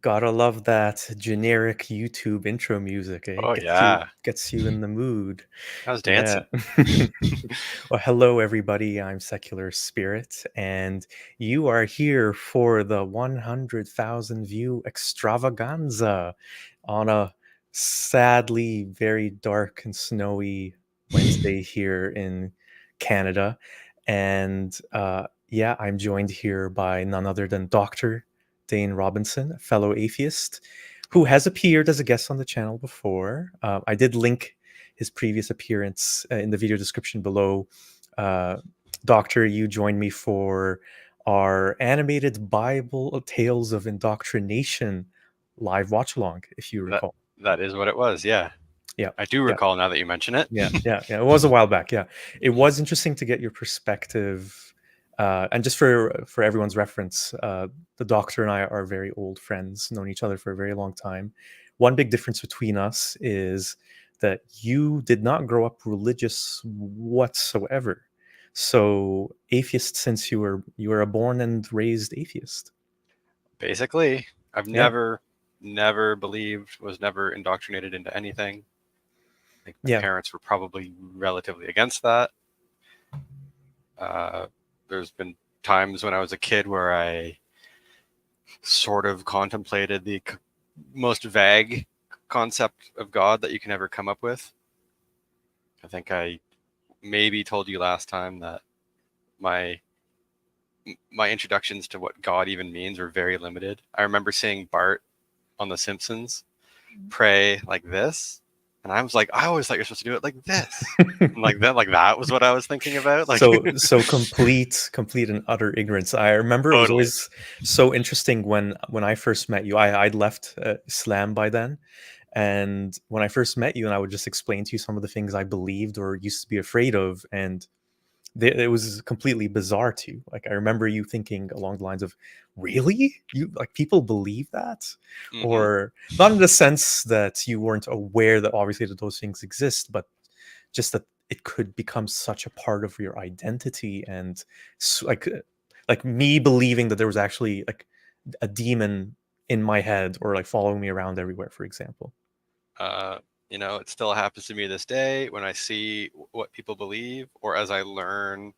Gotta love that generic YouTube intro music, eh? Oh Gets you yeah, gets you in the mood. I was Yeah. dancing. Well, hello everybody. I'm Secular Spirit, and you are here for the 100,000 view extravaganza on a sadly very dark and snowy Wednesday here in Canada. And yeah, I'm joined here by none other than Dr. Dane Robinson, a fellow atheist who has appeared as a guest on the channel before. I did link his previous appearance in the video description below. Uh, Doctor, you joined me for our animated Bible Tales of Indoctrination live watch along, if you That recall. that is what it was. Yeah, Yeah, I do yeah, recall now that you mention it. yeah. It was a while back. Yeah, it was interesting to get your perspective. And just for everyone's reference, the Doctor and I are very old friends, known each other for a very long time. One big difference between us is that you did not grow up religious whatsoever. So atheist since you were a born and raised atheist. Basically, I've Yeah, never believed, was never indoctrinated into anything. I think my yeah, parents were probably relatively against that. Uh, there's been times when I was a kid where I sort of contemplated the most vague concept of God that you can ever come up with. I think I maybe told you last time that my my introductions to what God even means were very limited. I remember seeing Bart on The Simpsons pray like this, and I was like, I always thought you're supposed to do it like this, and like that was what I was thinking about. Like, so complete and utter ignorance. I remember it was totally. always so interesting when I first met you. I'd left Islam by then, and when I first met you, and I would just explain to you some of the things I believed or used to be afraid of, and it was completely bizarre to you. Like I remember you thinking along the lines of, "Really? You like people believe that?" Mm-hmm. Or not in the sense that you weren't aware that obviously that those things exist, but just that it could become such a part of your identity and like me believing that there was actually like a demon in my head or like following me around everywhere, for example. Uh, it still happens to me this day when I see what people believe, or as I learn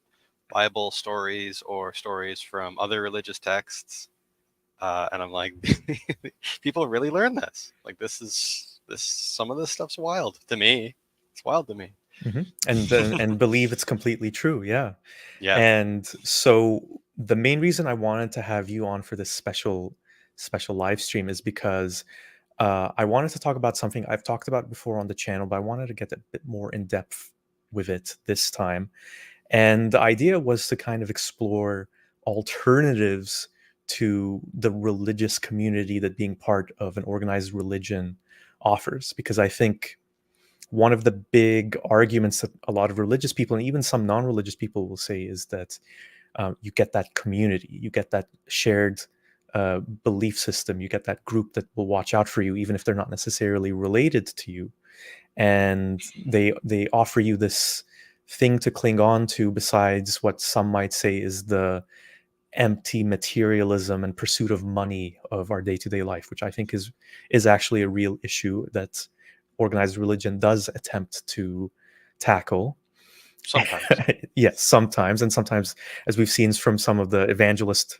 Bible stories or stories from other religious texts, and I'm like, people really learn this. Like this. Some of this stuff's wild to me. It's wild to me. And believe it's completely true, yeah. Yeah. And so the main reason I wanted to have you on for this special live stream is because I wanted to talk about something I've talked about before on the channel, but I wanted to get a bit more in depth with it this time. And the idea was to kind of explore alternatives to the religious community that being part of an organized religion offers. Because I think one of the big arguments that a lot of religious people and even some non religious people will say is that you get that community, you get that shared belief system, you get that group that will watch out for you, even if they're not necessarily related to you, and they offer you this thing to cling on to besides what some might say is the empty materialism and pursuit of money of our day-to-day life, which I think is actually a real issue that organized religion does attempt to tackle. Sometimes. Yes, sometimes, and sometimes, as we've seen from some of the evangelist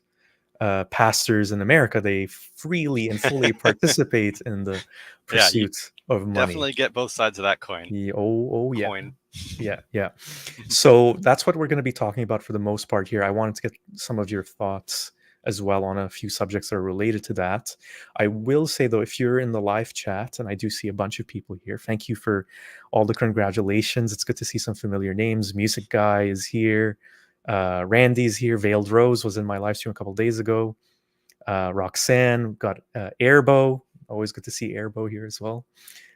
pastors in America, they freely and fully participate in the Yeah, you pursuit of money. definitely get both sides of that coin. Oh yeah, Coin. yeah. So that's what we're going to be talking about for the most part here. I wanted to get some of your thoughts as well on a few subjects that are related to that. I will say though, if you're in the live chat, and I do see a bunch of people here, thank you for all the congratulations. It's good to see some familiar names. Music Guy is here. Randy's here. Veiled Rose was in my live stream a couple days ago. Roxanne got Airbo. Always good to see Airbo here as well.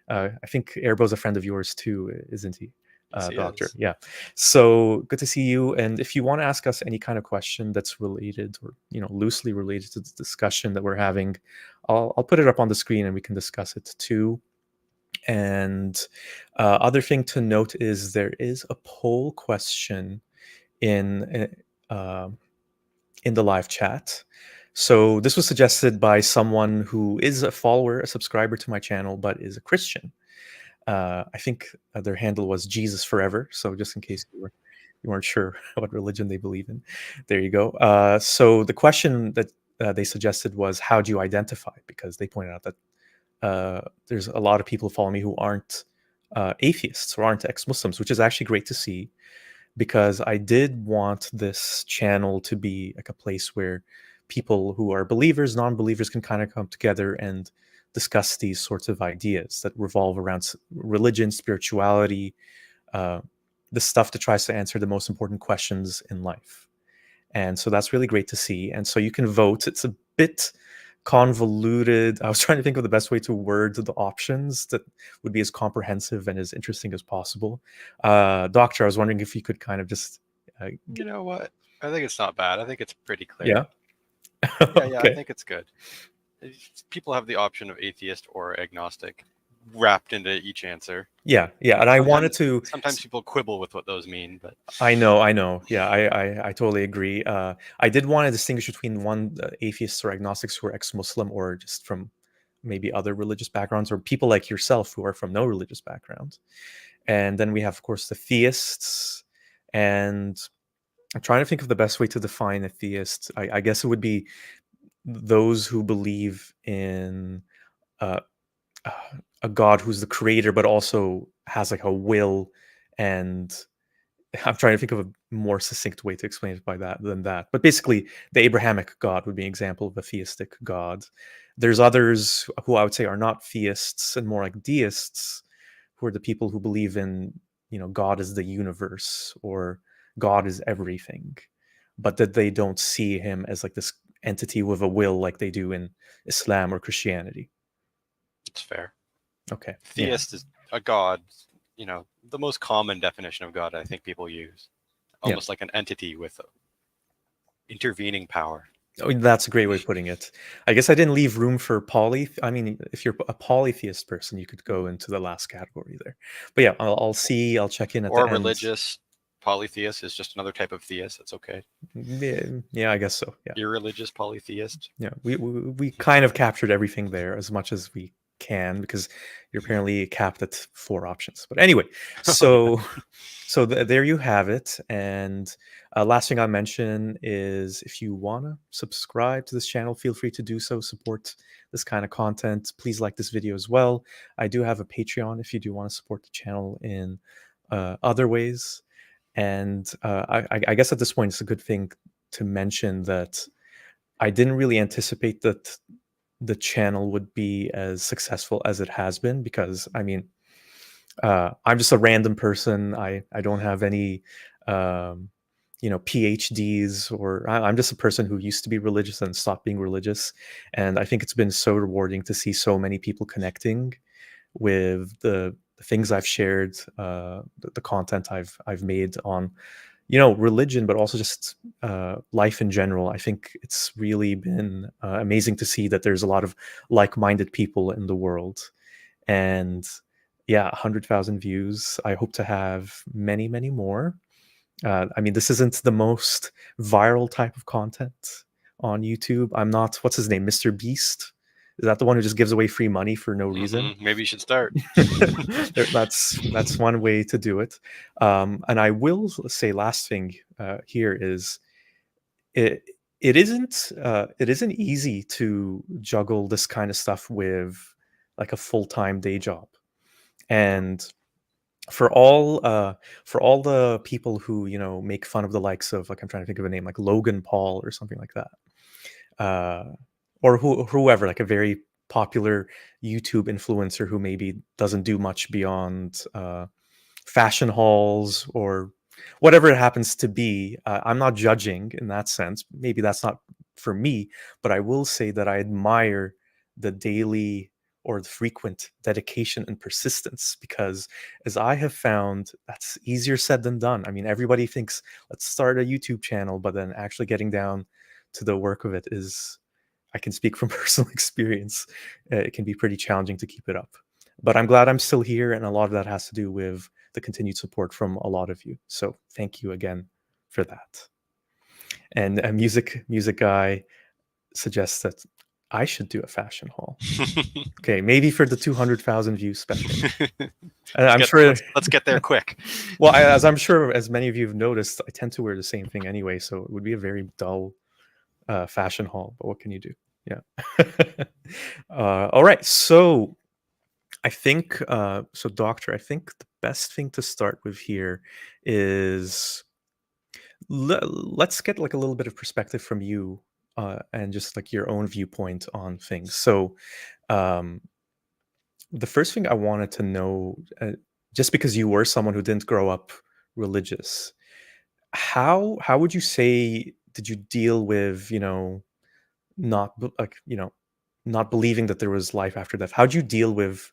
I think Airbo's a friend of yours too, isn't he? Yes, he Doctor. is. Yeah. So good to see you. And if you want to ask us any kind of question that's related or loosely related to the discussion that we're having, I'll put it up on the screen and we can discuss it too. And other thing to note is there is a poll question in uh, in the live chat. So this was suggested by someone who is a follower, a subscriber to my channel, but is a Christian. I think their handle was Jesus Forever. So just in case you weren't sure what religion they believe in, there you go. So the question that they suggested was, how do you identify? Because they pointed out that there's a lot of people who follow me who aren't atheists or aren't ex-Muslims, which is actually great to see, because I did want this channel to be like a place where people who are believers, non-believers can kind of come together and discuss these sorts of ideas that revolve around religion, spirituality, uh, the stuff that tries to answer the most important questions in life. And so that's really great to see. And so you can vote. It's a bit convoluted. I was trying to think of the best way to word the options that would be as comprehensive and as interesting as possible. Doctor, I was wondering if you could kind of just, You know what? I think it's not bad. I think it's pretty clear. yeah. Yeah, I Okay. think it's good. People have the option of atheist or agnostic wrapped into each answer. Yeah, yeah. And And I wanted sometimes to. sometimes people quibble with what those mean, but I know. Yeah, I totally agree. I did want to distinguish between one atheists or agnostics who are ex-Muslim or just from maybe other religious backgrounds, or people like yourself who are from no religious background. And then we have, of course, the theists. And I'm trying to think of the best way to define a theist. I guess it would be those who believe in uh, uh, a God who's the creator, but also has like a will. And I'm trying to think of a more succinct way to explain it by that than that. But basically, the Abrahamic God would be an example of a theistic God. There's others who I would say are not theists and more like deists, who are the people who believe in, God is the universe or God is everything, but that they don't see him as like this entity with a will like they do in Islam or Christianity. it's fair. Okay. Yeah. Theist is a god, the most common definition of God I think people use. Yeah. Almost like an entity with intervening power. Oh, that's a great way of putting it. I guess I didn't leave room for poly. I mean, if you're a polytheist person, you could go into the last category there. But yeah, I'll see. I'll check in at the Or end. religious polytheist is just another type of theist. That's okay. Yeah, yeah, I guess so. Yeah, Irreligious polytheist. yeah. We kind of captured everything there as much as we can because you're apparently capped at 4 options. But anyway, Oh yeah. so there you have it. And last thing I mention is if you want to subscribe to this channel, feel free to do so. Support this kind of content. Please like this video as well. I do have a Patreon if you do want to support the channel in other ways. And I guess at this point, it's a good thing to mention that I didn't really anticipate that the channel would be as successful as it has been because, I mean, I'm just a random person. I don't have any PhDs, or I'm just a person who used to be religious and stopped being religious. And I think it's been so rewarding to see so many people connecting with the things I've shared, the content I've made on religion, but also just life in general. I think it's really been amazing to see that there's a lot of like-minded people in the world. And yeah, 100,000 views. I hope to have many, many more. I mean, this isn't the most viral type of content on YouTube. I'm not, what's his name, Mr. Beast? Is that the one who just gives away free money for no reason? Maybe you should start. That's one way to do it. And I will say, last thing here is it it isn't easy to juggle this kind of stuff with like a full-time day job. And for all the people who make fun of the likes of, like, I'm trying to think of a name, like Logan Paul or something like that, or whoever, like a very popular YouTube influencer who maybe doesn't do much beyond fashion hauls or whatever it happens to be. I'm not judging in that sense. Maybe that's not for me, but I will say that I admire the daily or the frequent dedication and persistence, because as I have found, that's easier said than done. I mean, everybody thinks, let's start a YouTube channel, but then actually getting down to the work of it is, I can speak from personal experience, it can be pretty challenging to keep it up. But I'm glad I'm still here, and a lot of that has to do with the continued support from a lot of you. So thank you again for that. And a music guy, suggests that I should do a fashion haul. Okay, maybe for the 200,000 view special. And I'm sure. Let's get there quick. Well, as I'm sure, as many of you have noticed, I tend to wear the same thing anyway, so it would be a very dull fashion haul. But what can you do? Yeah. All right. So I think, so Doctor, I think the best thing to start with here is let's get like a little bit of perspective from you, and just like your own viewpoint on things. So um, the first thing I wanted to know, just because you were someone who didn't grow up religious, how would you say did you deal with, like, not believing that there was life after death? How'd you deal with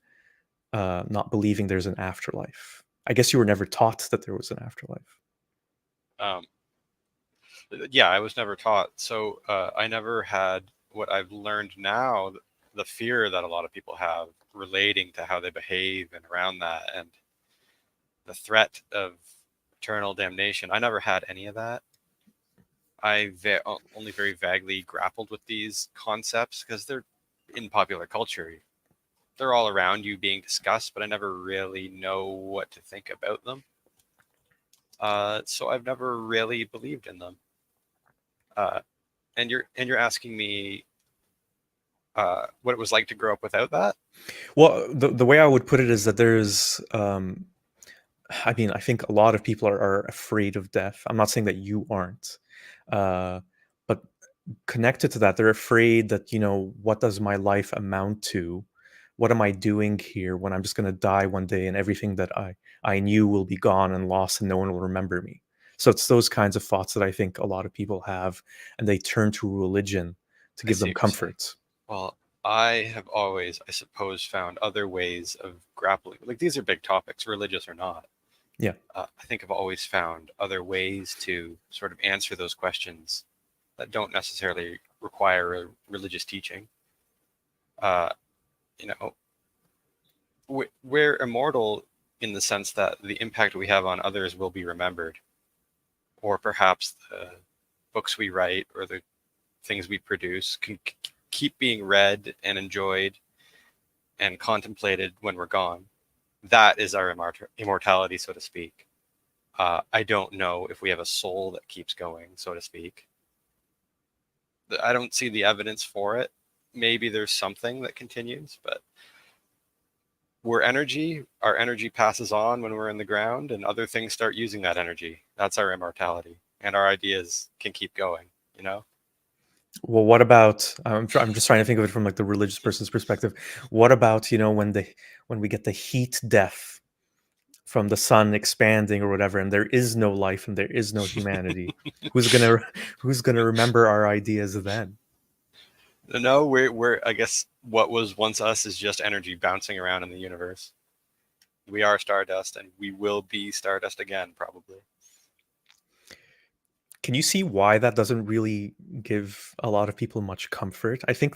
not believing there's an afterlife? I guess you were never taught that there was an afterlife. um, yeah, I was never taught. So I never had what I've learned now, the fear that a lot of people have relating to how they behave and around that, and the threat of eternal damnation. I never had any of that. Only very vaguely grappled with these concepts because they're in popular culture. They're all around you being discussed, but I never really know what to think about them. So I've never really believed in them. And you're asking me what it was like to grow up without that. Well, the way I would put it is that there's, I mean, I think a lot of people are afraid of death. I'm not saying that you aren't, but connected to that, they're afraid that, what does my life amount to? What am I doing here when I'm just going to die one day and everything that I knew will be gone and lost and no one will remember me? So it's those kinds of thoughts that I think a lot of people have, and they turn to religion to I give see them what you're saying. comfort. Well, I have always, I suppose, found other ways of grappling. Like these are big topics, religious or not. Yeah. I think I've always found other ways to sort of answer those questions that don't necessarily require a religious teaching. Uh, you know, we're immortal in the sense that the impact we have on others will be remembered, or perhaps the books we write or the things we produce can keep being read and enjoyed and contemplated when we're gone. That is our immortality, so to speak. I don't know if we have a soul that keeps going, so to speak. I don't see the evidence for it. Maybe there's something that continues, but we're energy. Our energy passes on when we're in the ground, and other things start using that energy. That's our immortality, and our ideas can keep going. You know. Well, what about? I'm just trying to think of it from like the religious person's perspective. What about, when we get the heat death from the sun expanding or whatever, and there is no life and there is no humanity? Who's gonna who's gonna remember our ideas then? No, we're I guess what was once us is just energy bouncing around in the universe. We are stardust, and we will be stardust again, probably. Can you see why that doesn't really give a lot of people much comfort? I think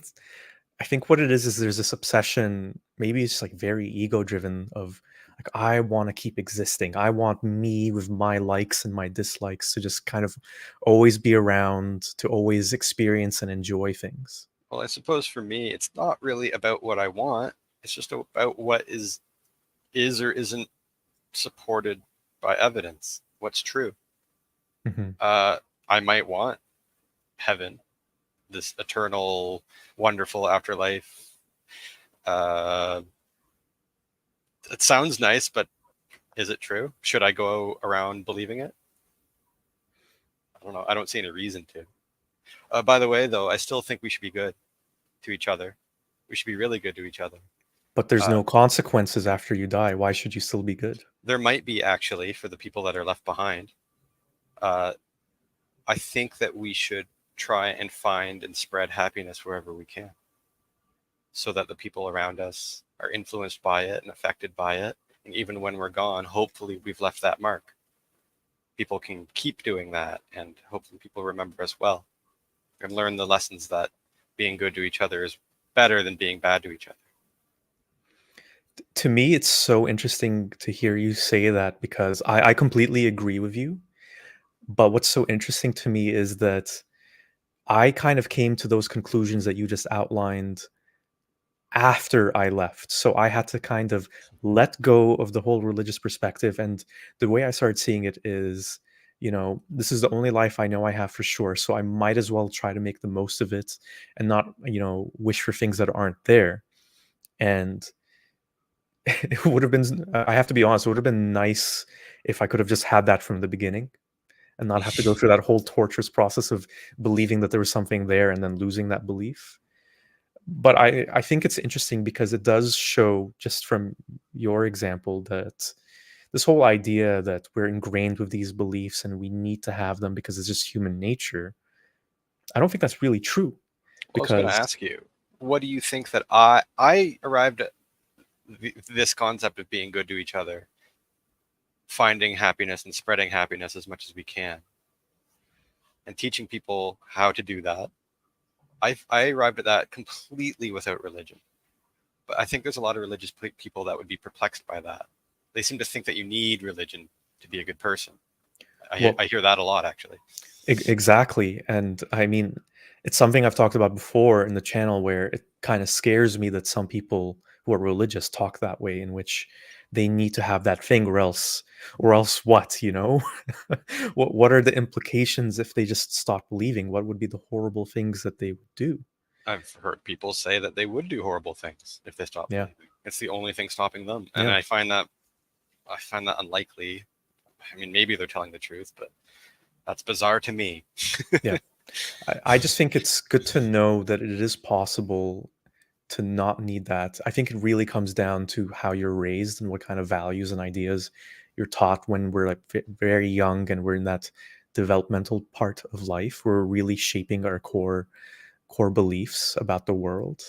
what it is there's this obsession, maybe it's like very ego driven, of like, I want to keep existing. I want me with my likes and my dislikes to just kind of always be around, to always experience and enjoy things. Well, I suppose for me, it's not really about what I want. It's just about what is or isn't supported by evidence. What's true? Hmm. Uh, I might want heaven, this eternal, wonderful afterlife. Uh, it sounds nice, but is it true? Should I go around believing it? I don't know. I don't see any reason to. By the way, though, I still think we should be good to each other. We should be really good to each other. But there's Uh, no consequences after you die. Why should you still be good? there might be actually for the people that are left behind. Uh, I think that we should try and find and spread happiness wherever we can, so that the people around us are influenced by it and affected by it. And even when we're gone, hopefully we've left that mark. People can keep doing that, and hopefully people remember us well and learn the lessons that being good to each other is better than being bad to each other. To me, it's so interesting to hear you say that, because I completely agree with you. But what's so interesting to me is that I kind of came to those conclusions that you just outlined after I left. So I had to kind of let go of the whole religious perspective. And the way I started seeing it is, this is the only life I know I have for sure. So I might as well try to make the most of it and not, wish for things that aren't there. And it would have been, I have to be honest, it would have been nice if I could have just had that from the beginning and not have to go through that whole torturous process of believing that there was something there and then losing that belief. But I think it's interesting because it does show, just from your example, that this whole idea that we're ingrained with these beliefs and we need to have them because it's just human nature, I don't think that's really true. I was going to Because ask you, what do you think that I arrived at this concept of being good to each other, finding happiness and spreading happiness as much as we can, and teaching people how to do that. I arrived at that completely without religion. But I think there's a lot of religious people that would be perplexed by that. They seem to think that you need religion to be a good person. I hear that a lot, actually. Exactly. And I mean, it's something I've talked about before in the channel, where it kind of scares me that some people who are religious talk that way, in which they need to have that thing, or else what, what are the implications if they just stop believing? What would be the horrible things that they would do? I've heard people say that they would do horrible things if they stopped Yeah. believing. It's the only thing stopping them, and Yeah. I find that unlikely. I mean, maybe they're telling the truth, but that's bizarre to me. Yeah. I just think it's good to know that it is possible to not need that. I think it really comes down to how you're raised and what kind of values and ideas you're taught when we're like very young and we're in that developmental part of life. We're really shaping our core beliefs about the world.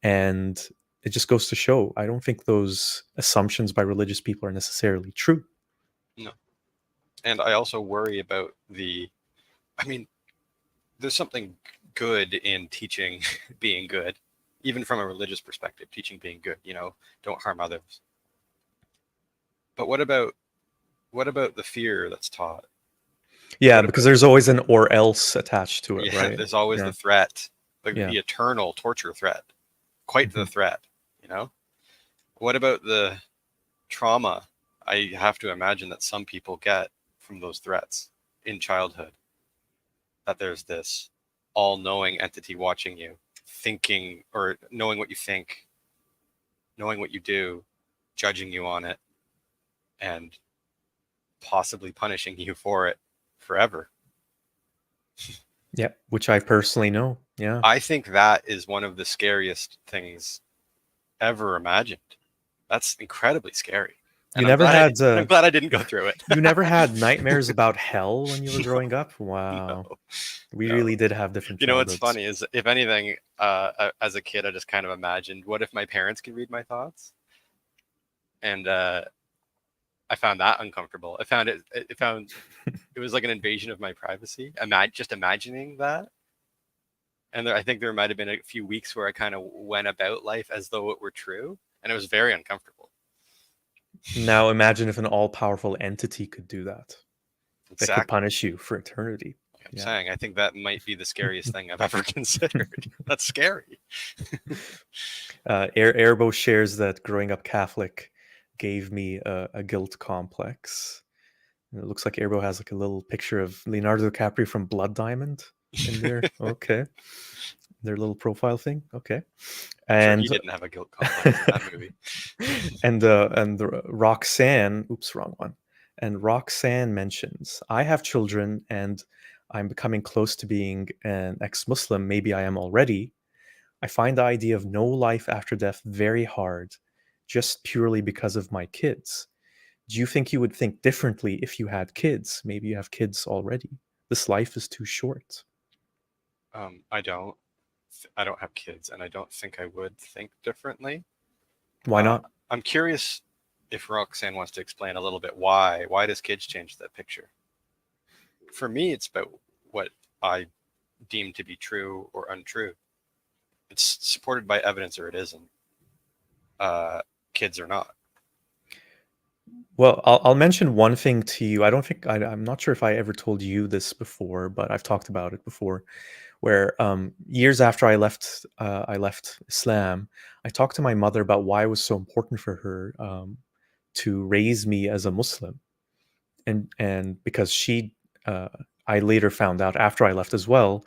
And it just goes to show, I don't think those assumptions by religious people are necessarily true. No, and I also worry about I mean, there's something good in teaching being good, even from a religious perspective, teaching being good, don't harm others. But what about the fear that's taught? Yeah, What because about there's always an or else attached to it, yeah, right? there's always Yeah. the threat, Yeah. the eternal torture threat, quite the Mhm. threat. What about the trauma I have to imagine that some people get from those threats in childhood? That there's this all-knowing entity watching you, thinking or knowing what you think, knowing what you do, judging you on it, and possibly punishing you for it forever. Yeah, which I personally know. Yeah. I think that is one of the scariest things ever imagined. That's incredibly scary. You And I'm never glad had and I'm glad I didn't go through it. you never had nightmares about hell when you were No, growing up? no, Wow. We no. really did have different What's childhoods. funny is, if anything, as a kid, I just kind of imagined, what if my parents could read my thoughts? And I found that uncomfortable. It was like an invasion of my privacy. Just imagining that. And I think there might have been a few weeks where I kind of went about life as though it were true, and it was very uncomfortable. Now imagine if an all-powerful entity could do that. That could Exactly. punish you for eternity. Like I'm Yeah. saying, I think that might be the scariest thing I've ever considered. That's scary. Airbo shares that growing up Catholic gave me a guilt complex. And it looks like Airbo has like a little picture of Leonardo DiCaprio from Blood Diamond in there. Okay. Their little profile thing. Okay. I'm sure he And didn't have a guilt complex in that movie. and Roxanne, oops, wrong one. And Roxanne mentions, I have children and I'm becoming close to being an ex-Muslim. Maybe I am already. I find the idea of no life after death very hard, just purely because of my kids. Do you think you would think differently if you had kids? Maybe you have kids already. This life is too short. I don't. I don't have kids, and I don't think I would think differently. Why Uh, not? I'm curious if Roxanne wants to explain a little bit why. Why does kids change that picture? For me, it's about what I deem to be true or untrue. It's supported by evidence or it isn't. Kids are not. Well, I'll mention one thing to you. I don't think I'm not sure if I ever told you this before, but I've talked about it before. where years after I left Islam, I talked to my mother about why it was so important for her to raise me as a Muslim, and because uh, I later found out after I left as well,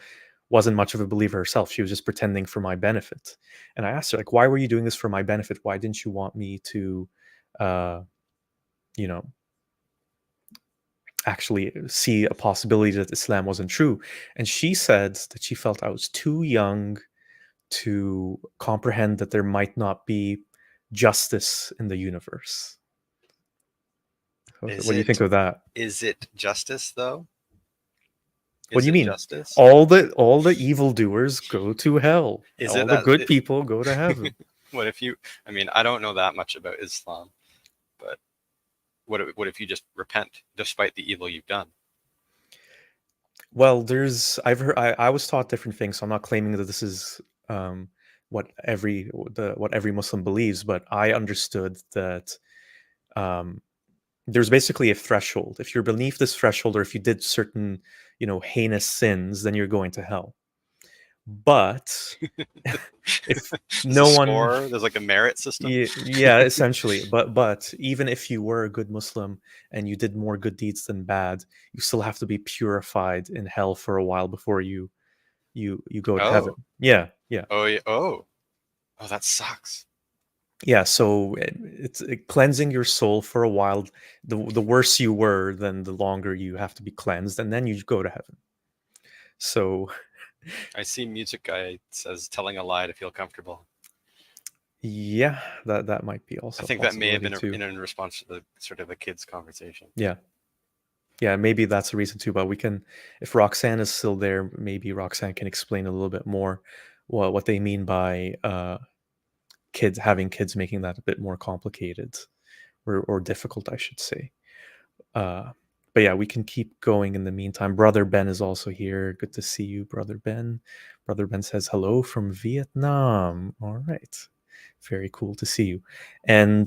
wasn't much of a believer herself. She was just pretending for my benefit. And I asked her, like, why were you doing this for my benefit? Why didn't you want me to, uh, you know, actually see a possibility that Islam wasn't true? And she said that she felt I was too young to comprehend that there might not be justice in the universe. Is What do you think it of that? is it justice though? What do Is you it mean? justice? All the evildoers go to hell. Is it All the that? good people go to heaven. What if you? I mean, I don't know that much about Islam, but what if you just repent despite the evil you've done? Well, I've heard I was taught different things, so I'm not claiming that this is um, what every Muslim believes, but I understood that um, there's basically a threshold. If you're beneath this threshold, or if you did certain, heinous sins, then you're going to hell. But if There's a no one score. There's like a merit system. Yeah, essentially. But even if you were a good Muslim and you did more good deeds than bad, you still have to be purified in hell for a while before you go to heaven. Oh, Yeah, yeah, oh, yeah. Oh, that sucks. yeah. So cleansing your soul for a while. The worse you were, then the longer you have to be cleansed, and then you go to heaven. So I see music guy says telling a lie to feel comfortable. yeah, that might be I also a think that may have possibility been too. in response to the sort of a kid's conversation. Yeah. Yeah, maybe that's a reason too. But we can, if Roxanne is still there, maybe Roxanne can explain a little bit more what they mean by kids making that a bit more complicated or difficult, I should say. Uh, but yeah, we can keep going in the meantime. Brother Ben is also here. Good to see you, Brother Ben. Brother Ben says hello from Vietnam. All right. Very cool to see you. And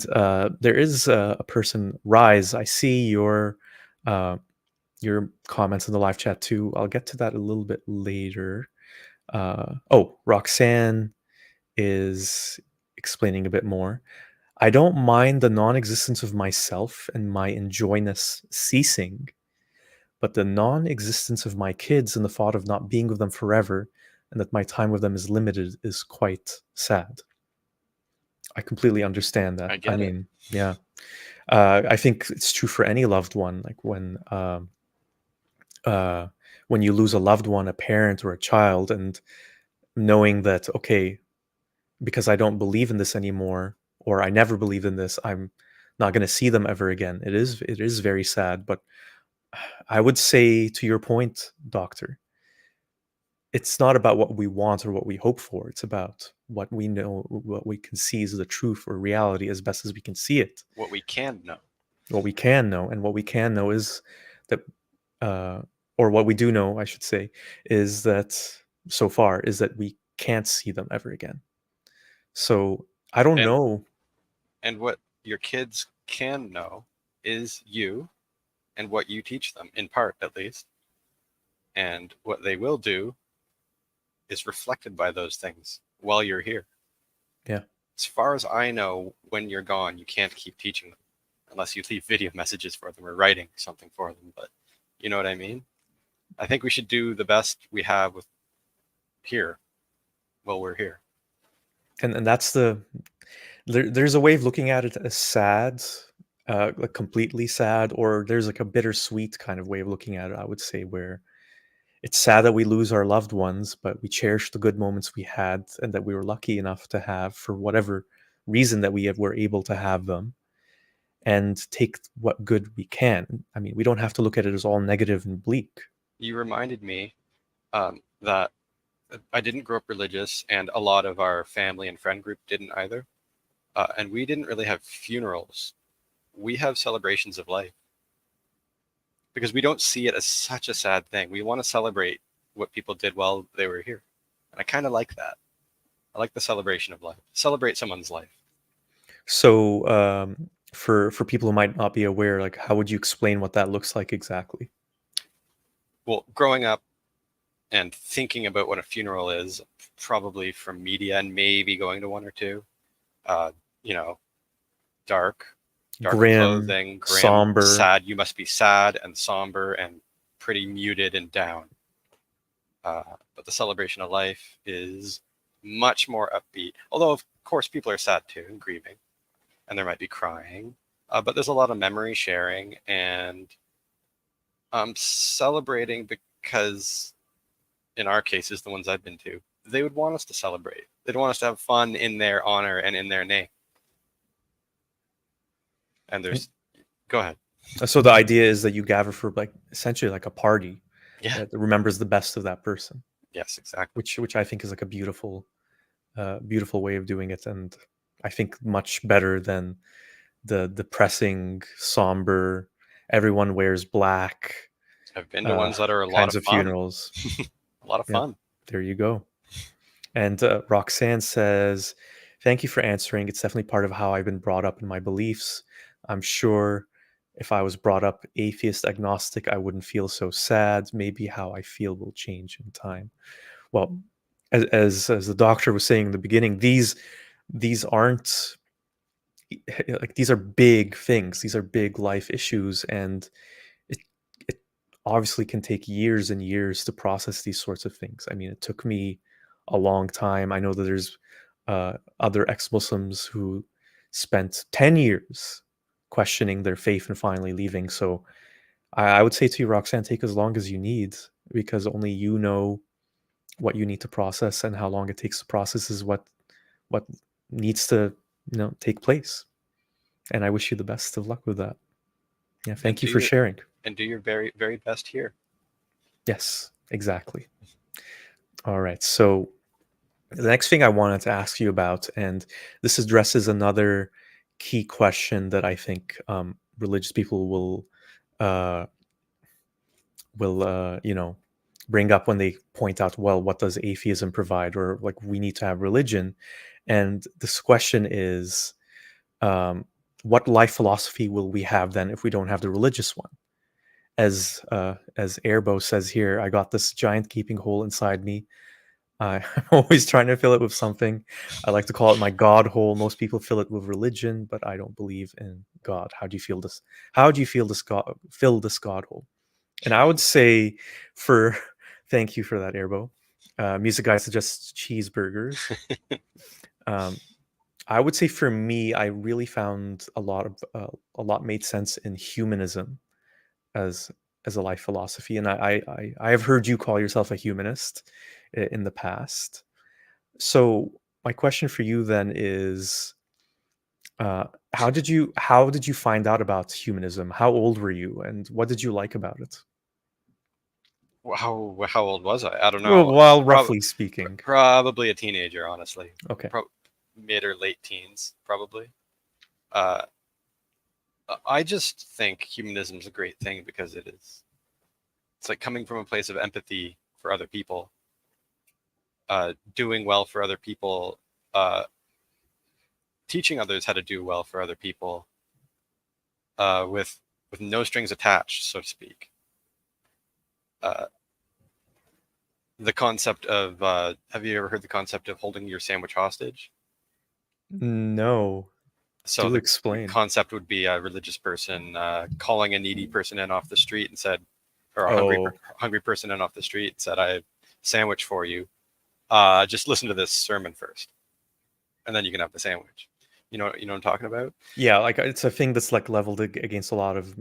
there is a person, Rise. I see uh, your comments in the live chat too. I'll get to that a little bit later. Oh, Roxanne is explaining a bit more. I don't mind the non existence of myself and my enjoyness ceasing, but the non existence of my kids and the thought of not being with them forever and that my time with them is limited is quite sad. I completely understand that. I I get it. mean, yeah. I think it's true for any loved one. Like uh, when you lose a loved one, a parent or a child, and knowing that, okay, because I don't believe in this anymore, or I never believed in this, I'm not going to see them ever again. It is very sad, but I would say to your point, doctor, it's not about what we want or what we hope for. It's about what we know, what we can see is the truth or reality as best as we can see it. What we can know. What we can know, and what we can know is that uh, or what we do know, I should say, is that so far is that we can't see them ever again. So I don't And know. what your kids can know is you and what you teach them, in part at least. And what they will do is reflected by those things while you're here. Yeah, As far as I know, when you're gone, you can't keep teaching them unless you leave video messages for them or writing something for them. But you know what I mean? I think we should do the best we have with here while we're here. and that's there's a way of looking at it as sad, like completely sad, or there's like a bittersweet kind of way of looking at it. I would say where it's sad that we lose our loved ones, but we cherish the good moments we had and that we were lucky enough to have for whatever reason that were able to have them, and take what good we can. I mean, we don't have to look at it as all negative and bleak. You reminded me that I didn't grow up religious, and a lot of our family and friend group didn't either. And we didn't really have funerals. We have celebrations of life because we don't see it as such a sad thing. We want to celebrate what people did while they were here. And I kind of like that. I like the celebration of life. Celebrate someone's life. So, for people who might not be aware, like how would you explain what that looks like exactly? Well, growing up, and thinking about what a funeral is, probably from media and maybe going to one or two. Uh, you know, dark, darker Grim, clothing, grim, somber. sad. You must be sad and somber and pretty muted and down. But the celebration of life is much more upbeat. Although, of course, people are sad too and grieving, and there might be crying. But there's a lot of memory sharing and celebrating because, in our cases, the ones I've been to, they would want us to celebrate. They'd want us to have fun in their honor and in their name. And there's, go ahead. So the idea is that you gather for like essentially like a party Yeah. that remembers the best of that person, Yes, exactly. which I think is like a beautiful way of doing it, and I think much better than the depressing, somber, everyone wears black I've been to ones that are a lot kinds of of fun. funerals. A lot of Yep, fun. there you go. And Roxanne says, "Thank you for answering. It's definitely part of how I've been brought up in my beliefs. I'm sure if I was brought up atheist, agnostic, I wouldn't feel so sad. Maybe how I feel will change in time." Well, as the doctor was saying in the beginning, these aren't like these are big things. These are big life issues, and it it obviously can take years and years to process these sorts of things. I mean, it took me a long time. I know that there's other ex-Muslims who spent 10 years questioning their faith and finally leaving. So I would say to you, Roxanne, take as long as you need, because only you know what you need to process, and how long it takes to process is what needs to take place. And I wish you the best of luck with that. Yeah, And thank you do for your sharing. very, very best here. Yes, exactly. All right. So the next thing I wanted to ask you about, and this addresses another key question that I think religious people uh, will bring up when they point out, well, what does atheism provide, or like we need to have religion. And this question is, um, what life philosophy will we have then if we don't have the religious one? As Airbo says here, I got this giant gaping hole inside me. I'm always trying to fill it with something. I like to call it my God hole. Most people fill it with religion, but I don't believe in God. How do you feel this? How do you feel this God fill this God hole? And I would say, for thank you for that, Airbo. Music guy suggests cheeseburgers. Um, I would say for me, I really found a lot made sense in humanism as a life philosophy, and I have heard you call yourself a humanist in the past. So my question for you then is, how did you find out about humanism? How old were you, and what did you like about it? How old was I? I don't know. Well, Prob- roughly speaking. Probably a teenager, honestly. Okay. Mid or late teens, probably. Uh, I just think humanism is a great thing because it is. It's like coming from a place of empathy for other people, doing well for other people, uh, teaching others how to do well for other people, with no strings attached, so to speak. Uh, the concept of have you ever heard the concept of holding your sandwich hostage? No. So Do the explain. concept would be a religious person calling a needy person in off the street and said, or a Oh, hungry person in off the street and said, "I have a sandwich for you. Just listen to this sermon first, and then you can have the sandwich." You know what I'm talking about? yeah, like it's a thing that's like leveled against a lot of,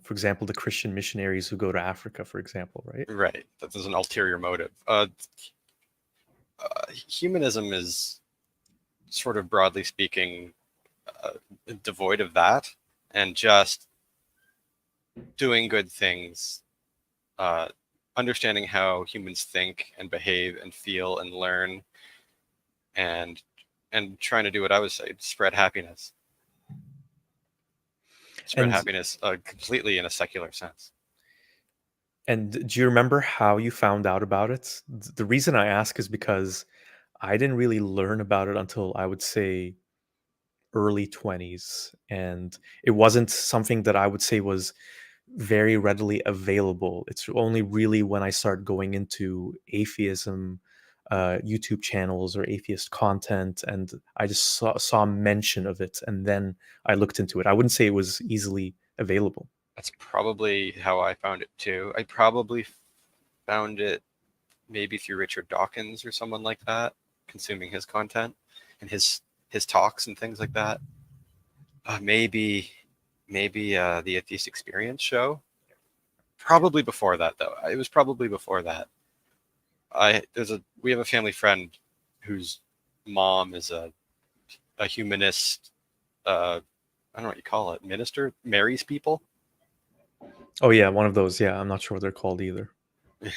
for example, the Christian missionaries who go to Africa, for example, right? Right. That there's an ulterior motive. Humanism is sort of broadly speaking uh, devoid of that, and just doing good things, uh, understanding how humans think and behave and feel and learn, and trying to do what I would say, spread And happiness completely in a secular sense. And do you remember how you found out about it? The reason I ask is because I didn't really learn about it until I would say early 20s. And it wasn't something that I would say was very readily available. It's only really when I start going into atheism YouTube channels or atheist content, and I just saw mention of it, and then I looked into it. I wouldn't say it was easily available. That's probably how I found it too. I probably found it maybe through Richard Dawkins or someone like that, consuming his content and his talks and things like that. Maybe the Atheist Experience show. Probably before that though. It was probably before that. We have a family friend whose mom is a humanist. I don't know what you call it. Minister marries people. Oh yeah, one of those. Yeah, I'm not sure what they're called either.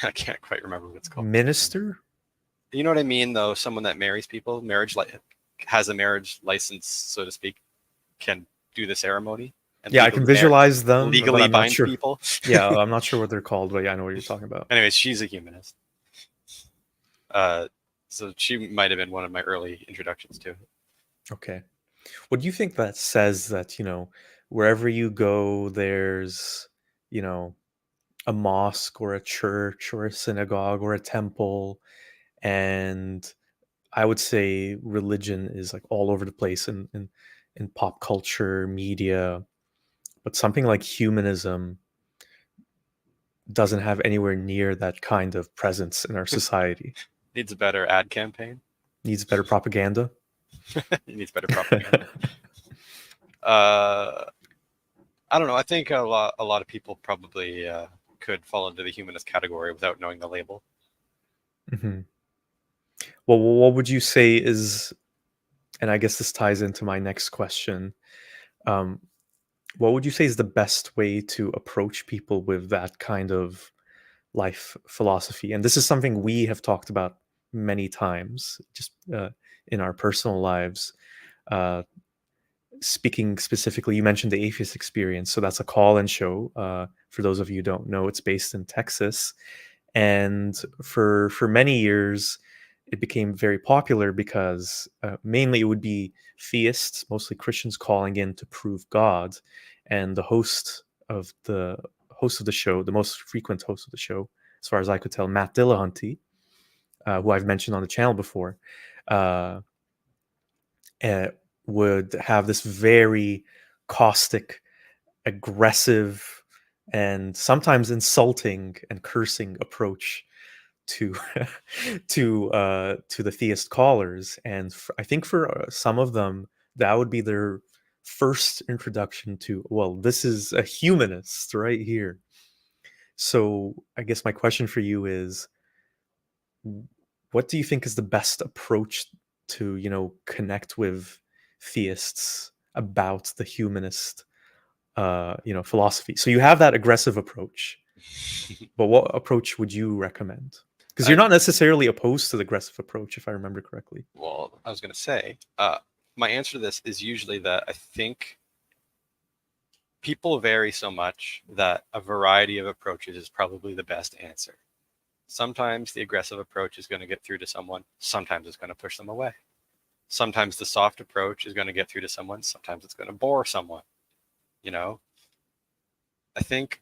I can't quite remember what it's called. Minister? You know what I mean, though? Someone that marries people, has a marriage license, so to speak, can do the ceremony and Yeah, I can visualize them, but legally I'm not bind sure. people. Yeah, I'm not sure what they're called, but yeah, I know what you're talking about. Anyways, she's a humanist. So she might have been one of my early introductions to it. Okay. What do you think that says that, wherever you go, there's, you know, a mosque or a church or a synagogue or a temple, and I would say religion is like all over the place in pop culture, media, but something like humanism doesn't have anywhere near that kind of presence in our society. Needs a better ad campaign. Needs better propaganda. It needs better propaganda. I don't know. I think a lot of people probably could fall into the humanist category without knowing the label. hmm Well, what would you say is, and I guess this ties into my next question. Um, what would you say is the best way to approach people with that kind of life philosophy? And this is something we have talked about many times, just in our personal lives. Uh, Speaking specifically, you mentioned the Atheist Experience, so that's a call-in show. For those of you who don't know, it's based in Texas, and for many years, it became very popular because mainly it would be theists, mostly Christians, calling in to prove God, and the host of the show, the most frequent host of the show, as far as I could tell, Matt Dillahunty, who I've mentioned on the channel before, uh, uh, would have this very caustic, aggressive, and sometimes insulting and cursing approach to to the theist callers, and I think for some of them that would be their first introduction to, well, this is a humanist right here. So I guess my question for you is, what do you think is the best approach to, connect with theists about the humanist philosophy? So you have that aggressive approach, but what approach would you recommend? Because you're I not necessarily opposed to the aggressive approach, if I remember correctly. Well, I was going to say, my answer to this is usually that I think people vary so much that a variety of approaches is probably the best answer. Sometimes the aggressive approach is going to get through to someone. Sometimes it's going to push them away. Sometimes the soft approach is going to get through to someone. Sometimes it's going to bore someone. You know, I think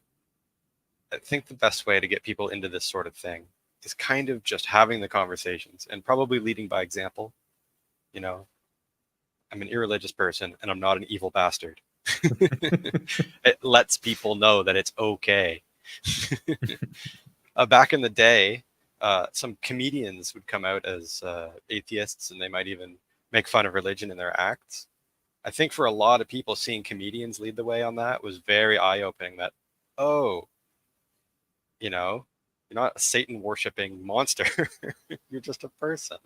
the best way to get people into this sort of thing is kind of just having the conversations and probably leading by example. You know, I'm an irreligious person and I'm not an evil bastard. It lets people know that it's okay. Back in the day, some comedians would come out as atheists, and they might even make fun of religion in their acts. I think for a lot of people, seeing comedians lead the way on that was very eye-opening. That, oh, you're not a Satan worshipping monster. You're just a person.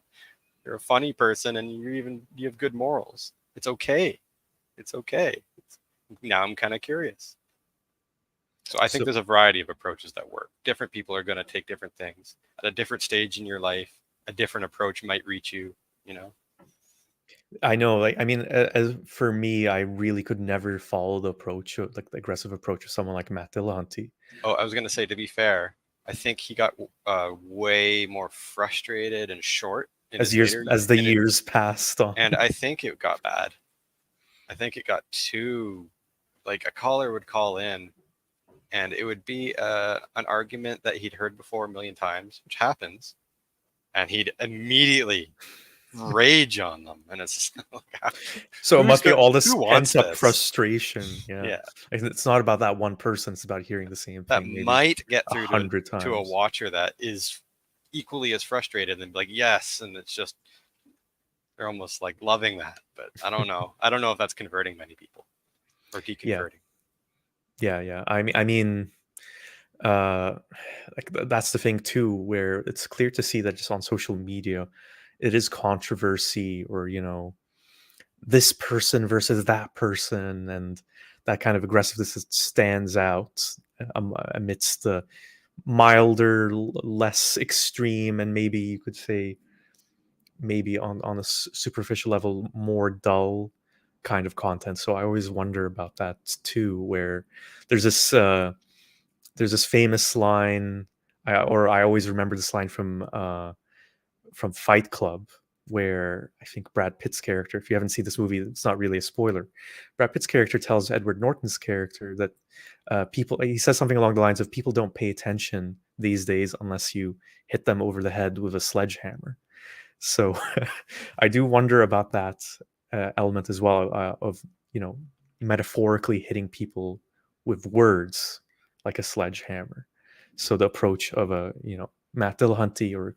You're a funny person, and you have good morals. It's okay. It's okay. Now I'm kind of curious. So I think So there's a variety of approaches that work. Different people are going to take different things at a different stage in your life. A different approach might reach you. You know. I know, like, I mean, as for me, I really could never follow the approach, like the aggressive approach of someone like Matt Dillahunty. Oh, I was going to say, to be fair, I think he got way more frustrated and short in As his years later, as the in it, years passed on. and I think it got bad. I think it got too, like, a caller would call in and it would be an argument that he'd heard before a million times, which happens, and he'd immediately rage on them, and it's just like, So it must be all who this wants pent up this? frustration. Yeah. Yeah, Like, it's not about that one person, it's about hearing the same that thing maybe might get a through hundred to a times. watcher that is equally as frustrated and be like, yes, and it's just they're almost like loving that. But I don't know. I don't know if that's converting many people or Yeah. deconverting. Yeah. I mean, uh like that's the thing too, where it's clear to see that just on social media it is controversy, or this person versus that person, and that kind of aggressiveness that stands out amidst the milder, less extreme, and maybe you could say maybe on a superficial level more dull kind of content. So I always wonder about that too, where there's this famous line, or I always remember this line from Fight Club, where I think Brad Pitt's character, if you haven't seen this movie, it's not really a spoiler. Brad Pitt's character tells Edward Norton's character that he says something along the lines of, people don't pay attention these days unless you hit them over the head with a sledgehammer. So I do wonder about that element as well, of, you know, metaphorically hitting people with words like a sledgehammer. So the approach of a, Matt Dillahunty or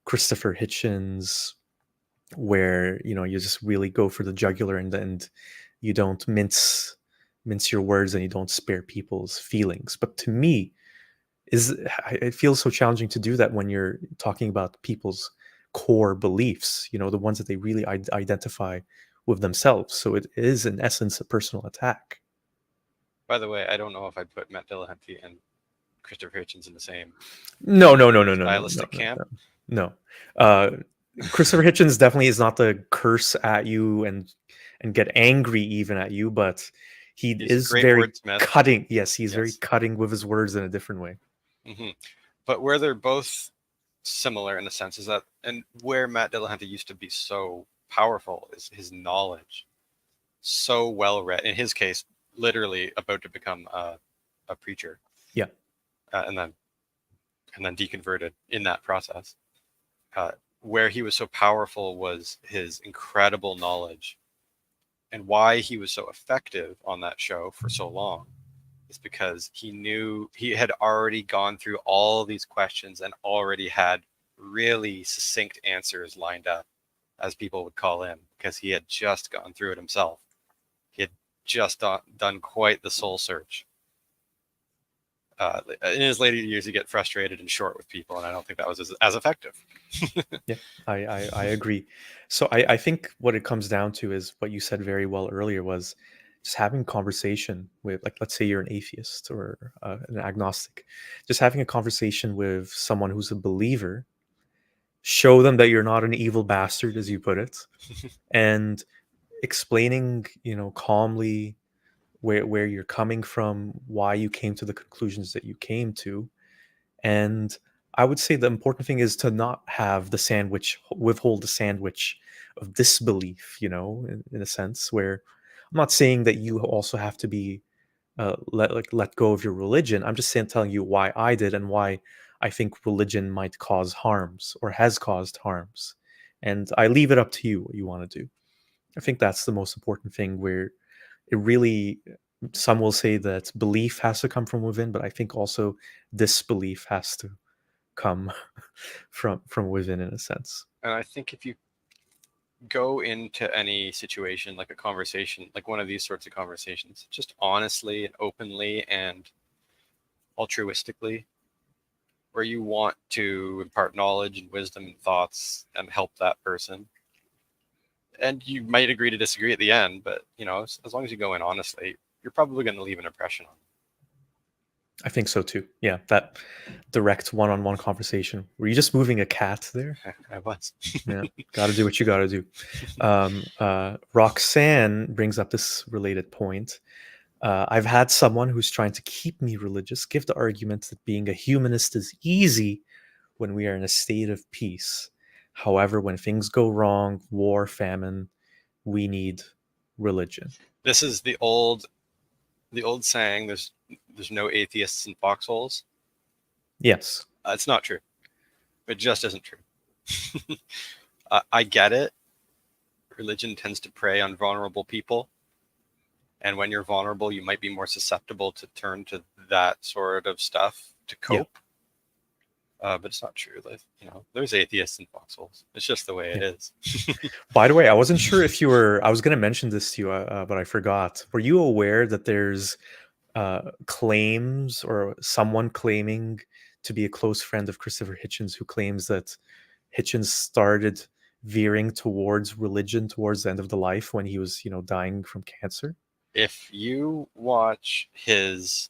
Christopher Hitchens, where you just really go for the jugular, and you don't mince your words, and you don't spare people's feelings. But to me, it feels so challenging to do that when you're talking about people's core beliefs, the ones that they really identify with themselves. So it is in essence a personal attack. By the way, I don't know if I'd put Matt Dillahunty and Christopher Hitchens in the same No, no, no, no, no, no, no, stylistic no, camp. no, no. Christopher Hitchens definitely is not the curse at you and get angry even at you, but he He's a is great very wordsmith. cutting. Yes, he's very Yes. cutting with his words in a different way. hmm But where they're both similar in a sense is that, and where Matt Dillahunty used to be so powerful is his knowledge. So well read. In his case, literally about to become a preacher, Yeah. and then deconverted in that process. Where he was so powerful was his incredible knowledge, and why he was so effective on that show for so long is because he knew he had already gone through all these questions and already had really succinct answers lined up, as people would call in, because he had just gone through it himself. He had just done quite the soul search. In his later years, he get frustrated and short with people, and I don't think that was as effective. Yeah, I agree. So I think what it comes down to is what you said very well earlier, was just having conversation with, like, let's say you're an atheist or an agnostic, just having a conversation with someone who's a believer, show them that you're not an evil bastard, as you put it, and explaining, calmly where you're coming from, why you came to the conclusions that you came to. And I would say the important thing is to not have withhold the sandwich of disbelief, in a sense, where I'm not saying that you also have to be let go of your religion. I'm just telling you why I did, and why I think religion might cause harms or has caused harms. And I leave it up to you what you want to do. I think that's the most important thing, where it really, some will say that belief has to come from within, but I think also disbelief has to come from within, in a sense. And I think if you go into any situation, like a conversation, like one of these sorts of conversations, just honestly and openly and altruistically, where you want to impart knowledge and wisdom and thoughts and help that person, and you might agree to disagree at the end, but as long as you go in honestly, you're probably going to leave an impression on I think so too. Yeah, that direct one-on-one conversation. Were you just moving a cat there? them. I was. Yeah, got to do what you got to do. Roxanne brings up this related point. I've had someone who's trying to keep me religious give the argument that being a humanist is easy when we are in a state of peace. However, when things go wrong, war, famine, we need religion. This is the old saying. There's there's no atheists in foxholes. Yes. It's not true. It just isn't true. I get it. Religion tends to prey on vulnerable people. And when you're vulnerable, you might be more susceptible to turn to that sort of stuff to Yeah. cope. But it's not true. Like, there's atheists in foxholes. It's just the way it Yeah. is. By the way, I wasn't sure if you were. I was going to mention this to you, but I forgot. Were you aware that there's claims or someone claiming to be a close friend of Christopher Hitchens who claims that Hitchens started veering towards religion towards the end of the life when he was, dying from cancer? If you watch his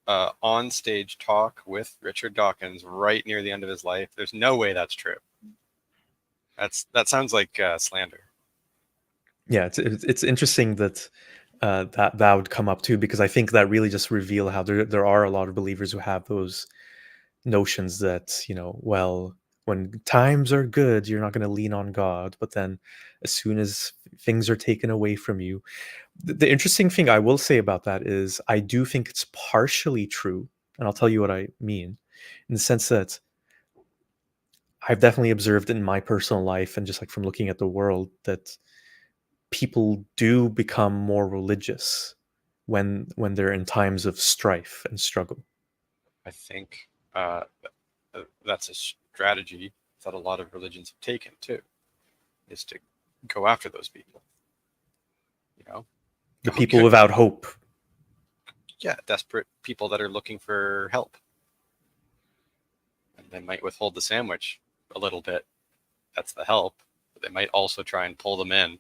on-stage talk with Richard Dawkins right near the end of his life, there's no way that's true. That sounds like slander. Yeah, it's interesting that that would come up too, because I think that really just reveal how there are a lot of believers who have those notions that, well, when times are good, you're not going to lean on God, but then as soon as things are taken away from you, the interesting thing I will say about that is I do think it's partially true, and I'll tell you what I mean, in the sense that I've definitely observed in my personal life and just like from looking at the world that people do become more religious when they're in times of strife and struggle. I think that's a strategy that a lot of religions have taken too, is to go after those people. You know, The people without hope. yeah, desperate people that are looking for help, and they might withhold the sandwich a little bit. That's the help, but they might also try and pull them in.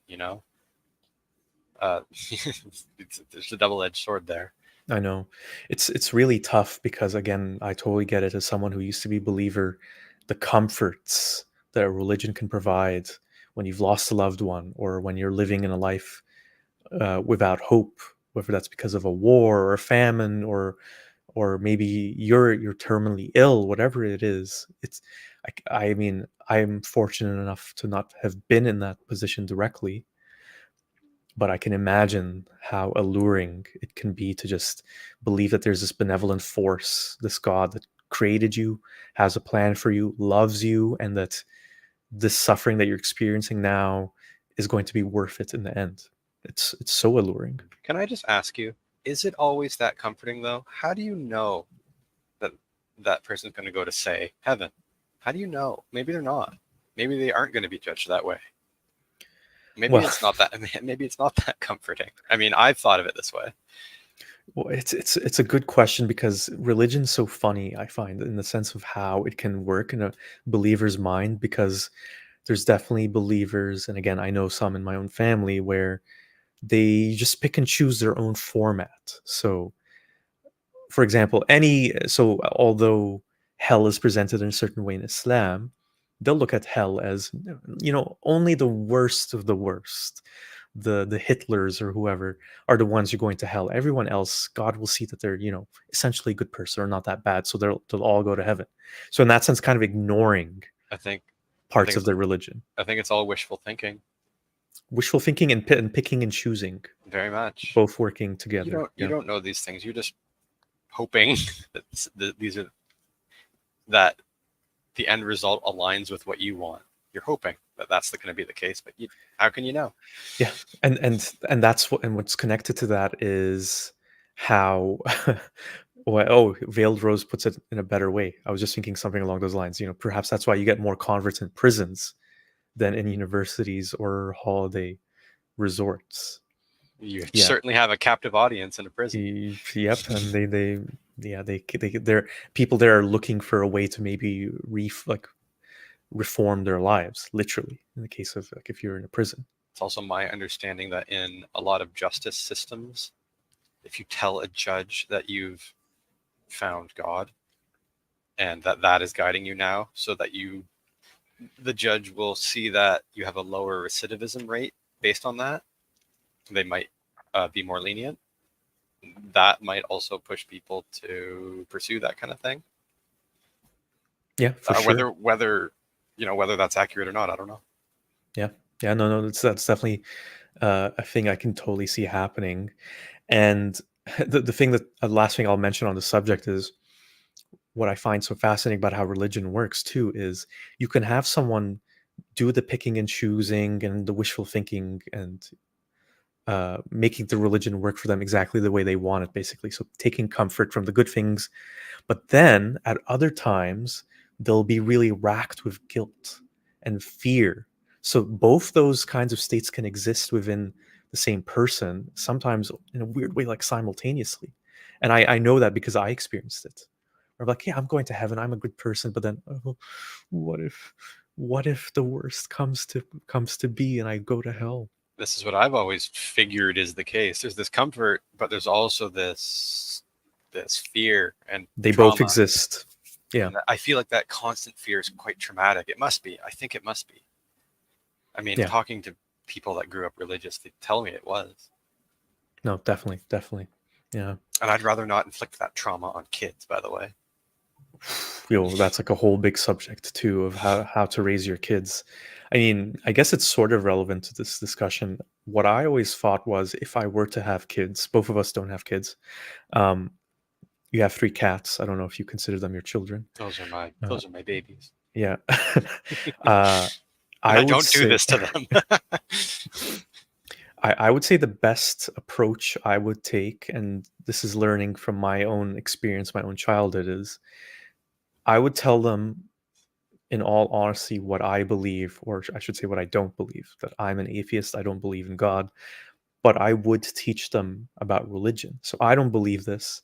There's a double-edged sword there. I know. It's really tough because again, I totally get it as someone who used to be a believer, the comforts that a religion can provide when you've lost a loved one or when you're living in a life without hope, whether that's because of a war or a famine or maybe you're terminally ill, whatever it is. I mean, I'm fortunate enough to not have been in that position directly, but I can imagine how alluring it can be to just believe that there's this benevolent force, this God that created you, has a plan for you, loves you, and that this suffering that you're experiencing now is going to be worth it in the end. It's so alluring. Can I just ask you, is it always that comforting though? How do you know that that person's going to go to, say, heaven? How do you know? Maybe they're not. Maybe they aren't going to be judged that way. Maybe Well, it's not that. Maybe it's not that comforting. I mean, I've thought of it this way. well, it's a good question because religion's so funny, I find, in the sense of how it can work in a believer's mind, because there's definitely believers, and again, I know some in my own family where they just pick and choose their own format. So, for example, although hell is presented in a certain way in Islam, they'll look at hell as, only the worst of the worst. The Hitlers or whoever are the ones who are going to hell. Everyone else, God will see that they're, essentially a good person or not that bad, so they'll all go to heaven. So in that sense, kind of ignoring I think. I parts think of it's. their religion, I think it's all wishful thinking. wishful thinking, and picking and choosing, Very much. both working You together. don't. You Yeah. don't know these things. You're just hoping that these are that the end result aligns with what you want. You're hoping that that's going to be the case, but how can you know? Yeah, and that's what's connected to that is how Veiled Rose puts it in a better way. I was just thinking something along those lines. Perhaps that's why you get more converts in prisons than in universities or holiday resorts. You Yeah. certainly have a captive audience in a prison. Yep, and they yeah, they're people there are looking for a way to maybe reform their lives, literally, in the case of like if you're in a prison. It's also my understanding that in a lot of justice systems, if you tell a judge that you've found God and that that is guiding you now, so that the judge will see that you have a lower recidivism rate based on that, they might be more lenient. That might also push people to pursue that kind of thing. Yeah, for sure. Whether that's accurate or not, I don't know. Yeah. Yeah, no, that's definitely a thing I can totally see happening. And the thing that last thing I'll mention on the subject is what I find so fascinating about how religion works too is you can have someone do the picking and choosing and the wishful thinking and making the religion work for them exactly the way they want it, basically. So taking comfort from the good things, but then at other times they'll be really racked with guilt and fear. So both those kinds of states can exist within the same person, sometimes in a weird way, like simultaneously. And I know that because I experienced it. Or like, yeah, I'm going to heaven, I'm a good person, but then oh, what if the worst comes to be and I go to hell? This is what I've always figured is the case. There's this comfort, but there's also this fear and They both trauma. exist. Yeah. And I feel like that constant fear is quite traumatic. It must be. I think it must be. I mean, Yeah. talking to people that grew up religious, they tell me it was. No, definitely, definitely. Yeah. And I'd rather not inflict that trauma on kids, by the way. That's like a whole big subject too of how to raise your kids. I mean, I guess it's sort of relevant to this discussion. What I always thought was if I were to have kids, both of us don't have kids. Um, you have 3 cats. I don't know if you consider them your children. Uh, Those are my babies. yeah. uh, And I I would don't do say this to them. I would say the best approach I would take, and this is learning from my own experience, my own childhood, is I would tell them in all honesty what I believe, or I should say what I don't believe, that I'm an atheist, I don't believe in God, but I would teach them about religion. So I don't believe this,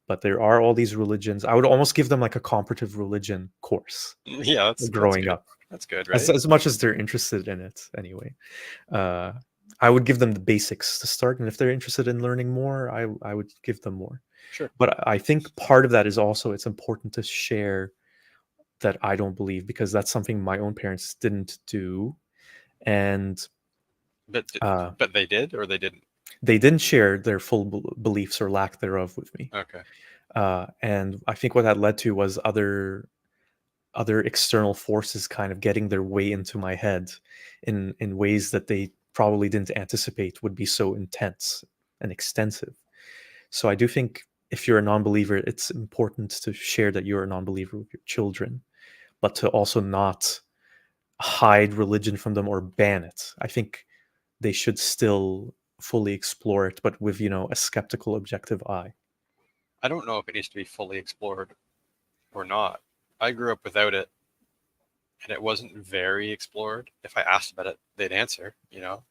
but there are all these religions. I would almost give them like a comparative religion course Yeah, that's growing good. up, That's good, as, right? as much as they're interested in it anyway. Uh, I would give them the basics to start, and if they're interested in learning more, I would give them more. Sure. But I think part of that is also it's important to share that I don't believe because that's something my own parents didn't do, and But uh, but they did or they didn't. they didn't share their full beliefs or lack thereof with me. Okay. And I think what that led to was other external forces kind of getting their way into my head in ways that they probably didn't anticipate would be so intense and extensive. So I do think if you're a non-believer, it's important to share that you're a non-believer with your children, but to also not hide religion from them or ban it. I think they should still fully explore it, but with, a skeptical, objective eye. I don't know if it needs to be fully explored or not. I grew up without it and it wasn't very explored. If I asked about it, they'd answer, you know.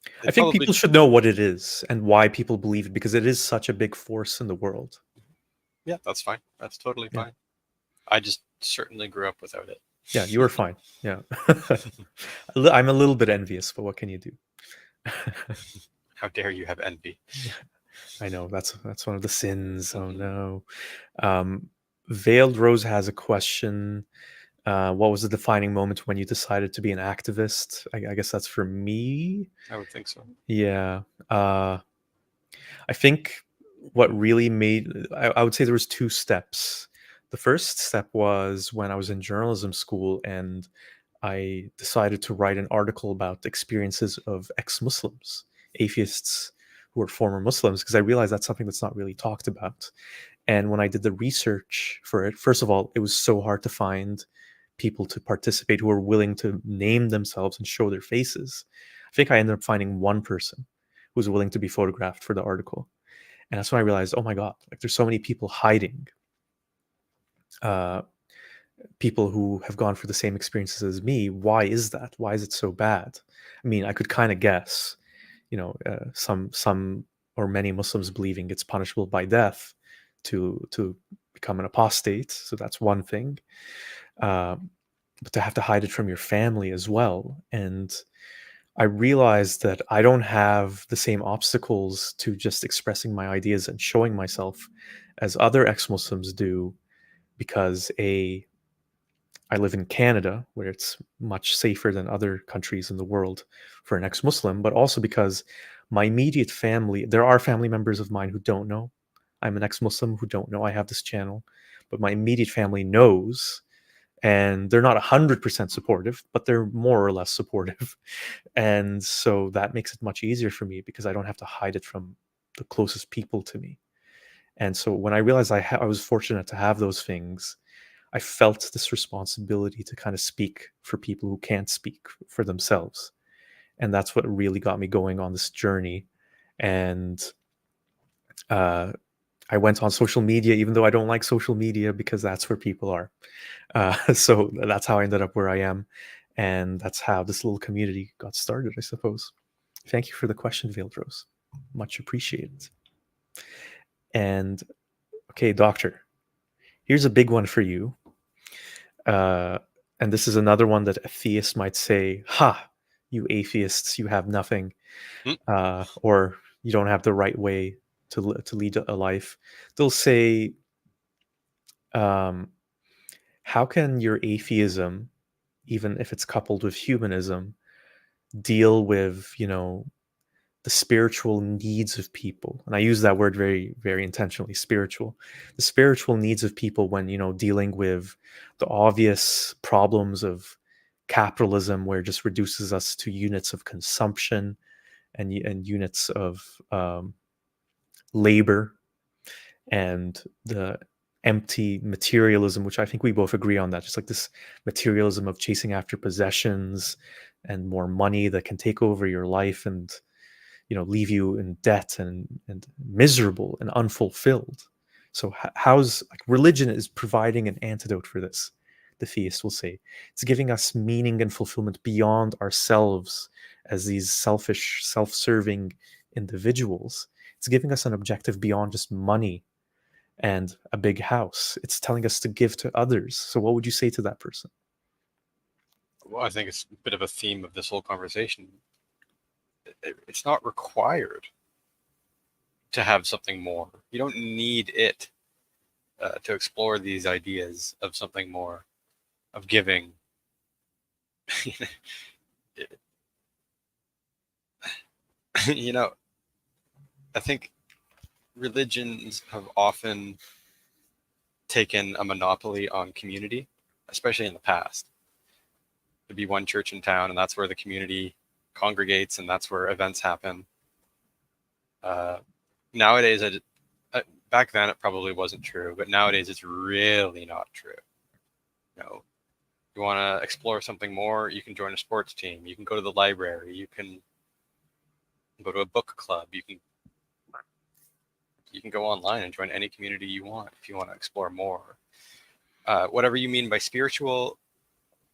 I They'd think probably people should know what it is and why people believe it because it is such a big force in the world. yeah, that's fine. That's totally Yeah. fine. I just certainly grew up without it. Yeah, you were fine. Yeah. I'm a little bit envious, but what can you do? How dare you have envy? Yeah, I know that's one of the sins. Oh Mhm. no. Um, Veiled Rose has a question. What was the defining moment when you decided to be an activist? I guess that's for me. I would think so. Yeah. I think what really made I would say there was 2 steps. The first step was when I was in journalism school and I decided to write an article about the experiences of ex-Muslims, atheists who are former Muslims, because I realized that's something that's not really talked about. And when I did the research for it, first of all, it was so hard to find people to participate who were willing to name themselves and show their faces. I think I ended up finding one person who was willing to be photographed for the article. And that's when I realized, oh my God, like there's so many people hiding, uh, people who have gone through the same experiences as me. Why is that? Why is it so bad? I mean, I could kind of guess, some or many Muslims believing it's punishable by death to become an apostate. So that's one thing. Uh, but to have to hide it from your family as well. And I realized that I don't have the same obstacles to just expressing my ideas and showing myself as other ex-Muslims do because I live in Canada where it's much safer than other countries in the world for an ex-Muslim, but also because my immediate family, there are family members of mine who don't know I'm an ex-Muslim, who don't know I have this channel, but my immediate family knows and they're not 100% supportive, but they're more or less supportive. And so that makes it much easier for me because I don't have to hide it from the closest people to me. And so when I realized I was fortunate to have those things, I felt this responsibility to kind of speak for people who can't speak for themselves. And that's what really got me going on this journey. And uh, I went on social media, even though I don't like social media, because that's where people are. So that's how I ended up where I am. And that's how this little community got started, I suppose. Thank you for the question, Veiled Rose. Much appreciated. And okay, doctor, here's a big one for you. Uh, and this is another one that a theist might say, "Ha, you atheists, you have nothing, Hmm? or you don't have the right way to lead a life." They'll say, um, "How can your atheism, even if it's coupled with humanism, deal with the spiritual needs of people?" And I use that word very, very intentionally, spiritual. The spiritual needs of people when, dealing with the obvious problems of capitalism, where it just reduces us to units of consumption and units of labor, and the empty materialism, which I think we both agree on, that just like this materialism of chasing after possessions and more money that can take over your life and leave you in debt and miserable and unfulfilled. So how's like religion is providing an antidote for this? The theist will say it's giving us meaning and fulfillment beyond ourselves as these selfish, self-serving individuals. It's giving us an objective beyond just money and a big house. It's telling us to give to others. So what would you say to that person? Well, I think it's a bit of a theme of this whole conversation. It's not required to have something more. You don't need it to explore these ideas of something more, of giving. you know, I think religions have often taken a monopoly on community, especially in the past. There'd be one church in town, and that's where the community congregates, and that's where events happen. Uh, Nowadays, back then it probably wasn't true, but nowadays it's really not true. You know, you want to explore something more, you can join a sports team. You can go to the library. You can go to a book club. You can go online and join any community you want if you want to explore more. Whatever you mean by spiritual,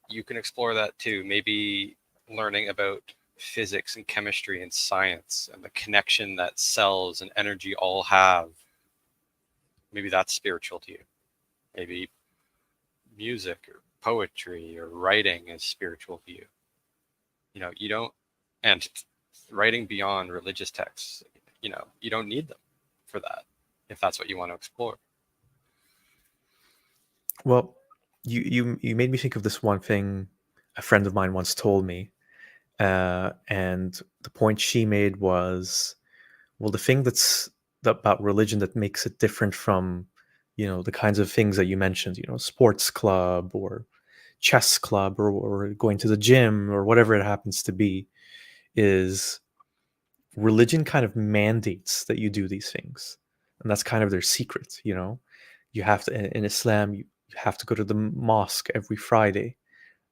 you can explore that too. Maybe learning about physics and chemistry and science and the connection that cells and energy all have. Maybe that's spiritual to you. Maybe music or poetry or writing is spiritual to you. You don't, and writing beyond religious texts, you don't need them for that if that's what you want to explore. Well, you made me think of this one thing a friend of mine once told me, and the point she made was, well, the thing about religion that makes it different from, the kinds of things that you mentioned, sports club or chess club or going to the gym or whatever it happens to be, is religion kind of mandates that you do these things, and that's kind of their secret. You have to in Islam, you have to go to the mosque every Friday,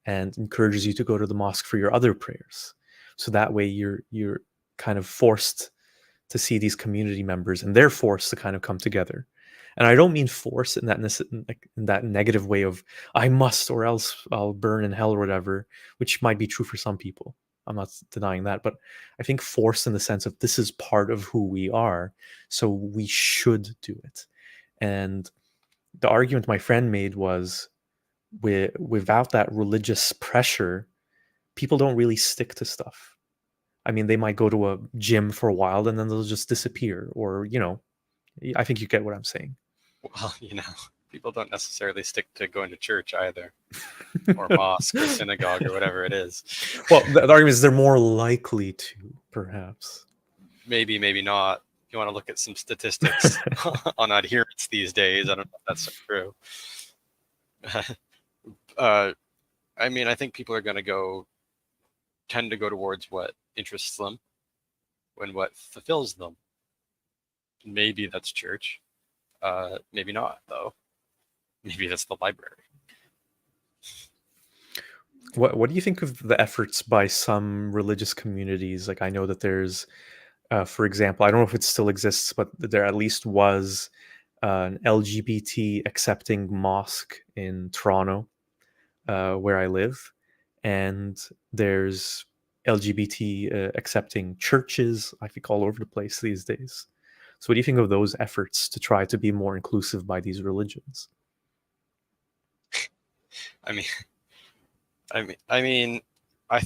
and encourages you to go to the mosque for your other prayers, so that way you're kind of forced to see these community members, and they're forced to kind of come together. And I don't mean force in that in that negative way of I must or else I'll burn in hell or whatever, which might be true for some people. I'm not denying that, but I think force in the sense of this is part of who we are, so we should do it. And the argument my friend made was, without that religious pressure, people don't really stick to stuff. I mean, they might go to a gym for a while and then they'll just disappear, or I think you get what I'm saying. Well, people don't necessarily stick to going to church either, or mosque or synagogue or whatever it is. Well, the argument is they're more likely to, perhaps. Maybe, maybe not. You want to look at some statistics on adherence these days. I don't know if that's so true. uh, I mean, I think people are going to tend to go towards what interests them and what fulfills them. Maybe that's church. Maybe not, though. Maybe that's the library. What do you think of the efforts by some religious communities? Like I know that there's, for example, I don't know if it still exists, but there at least was an LGBT accepting mosque in Toronto, where I live, and there's LGBT accepting churches, I think, all over the place these days. So, what do you think of those efforts to try to be more inclusive by these religions? I mean, I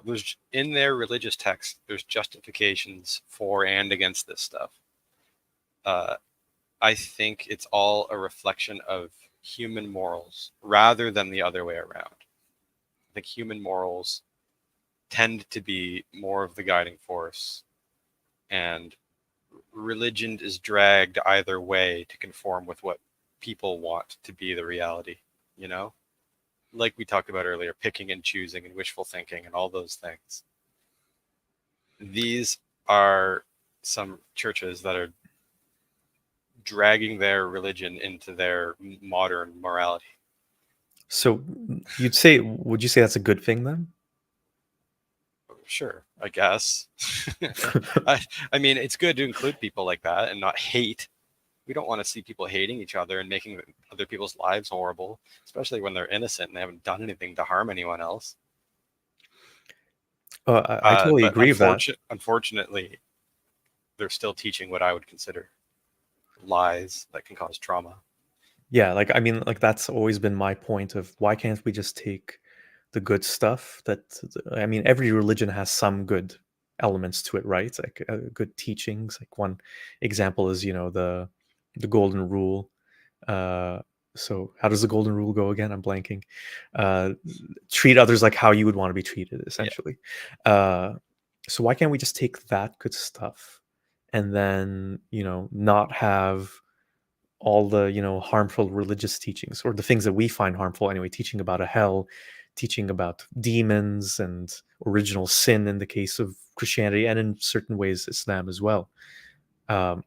there's in their religious text, there's justifications for and against this stuff. Uh, I think it's all a reflection of human morals rather than the other way around. I think human morals tend to be more of the guiding force, and religion is dragged either way to conform with what people want to be the reality, you know? Like we talked about earlier, picking and choosing and wishful thinking and all those things. These are some churches that are dragging their religion into their modern morality. So, would you say that's a good thing then? Sure, I guess. I, I mean, it's good to include people like that and not hate. We don't want to see people hating each other and making other people's lives horrible, especially when they're innocent and they haven't done anything to harm anyone else. I totally But agree with that. unfortunately, they're still teaching what I would consider lies that can cause trauma. Yeah, like I mean, like that's always been my point of why can't we just take the good stuff that I mean, every religion has some good elements to it, right? Like good teachings. Like one example is, the golden rule. Uh, so how does the golden rule go again? I'm blanking. Uh, Treat others like how you would want to be treated, Yeah. essentially. Uh, so why can't we just take that good stuff and then, not have all the harmful religious teachings, or the things that we find harmful anyway, teaching about a hell, teaching about demons and original sin in the case of Christianity, and in certain ways Islam as well. um,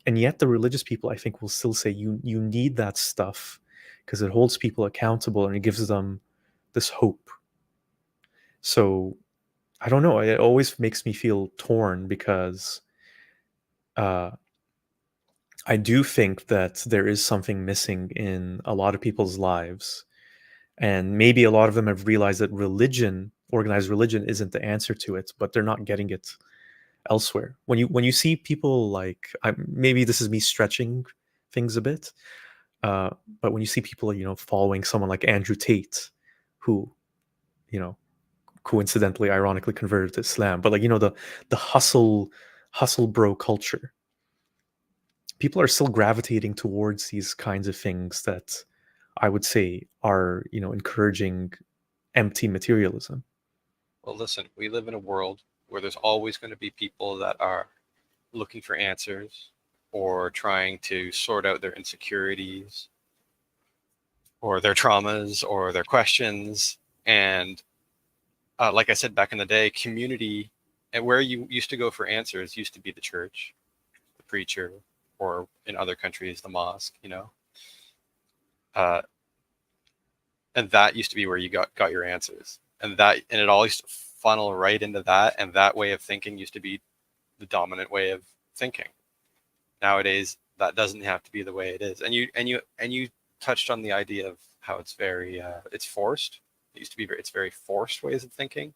and yet the religious people, I think, will still say you need that stuff because it holds people accountable and it gives them this hope. So I don't know, it always makes me feel torn because uh, I do think that there is something missing in a lot of people's lives. And maybe a lot of them have realized that religion, organized religion, isn't the answer to it, but they're not getting it elsewhere. When you see people like, maybe this is me stretching things a bit, uh, but when you see people, following someone like Andrew Tate, who, you know, coincidentally, ironically converted to Islam, but like the hustle bro culture, people are still gravitating towards these kinds of things that I would say are, encouraging empty materialism. Well, listen, we live in a world where there's always going to be people that are looking for answers or trying to sort out their insecurities or their traumas or their questions. And like I said back in the day, community and where you used to go for answers used to be the church, the preacher, or in other countries, the mosque, Uh, and that used to be where you got your answers. And it all used to funnel right into that. And that way of thinking used to be the dominant way of thinking. Nowadays, that doesn't have to be the way it is. And you touched on the idea of how it's very it's forced. It used to be it's very forced ways of thinking.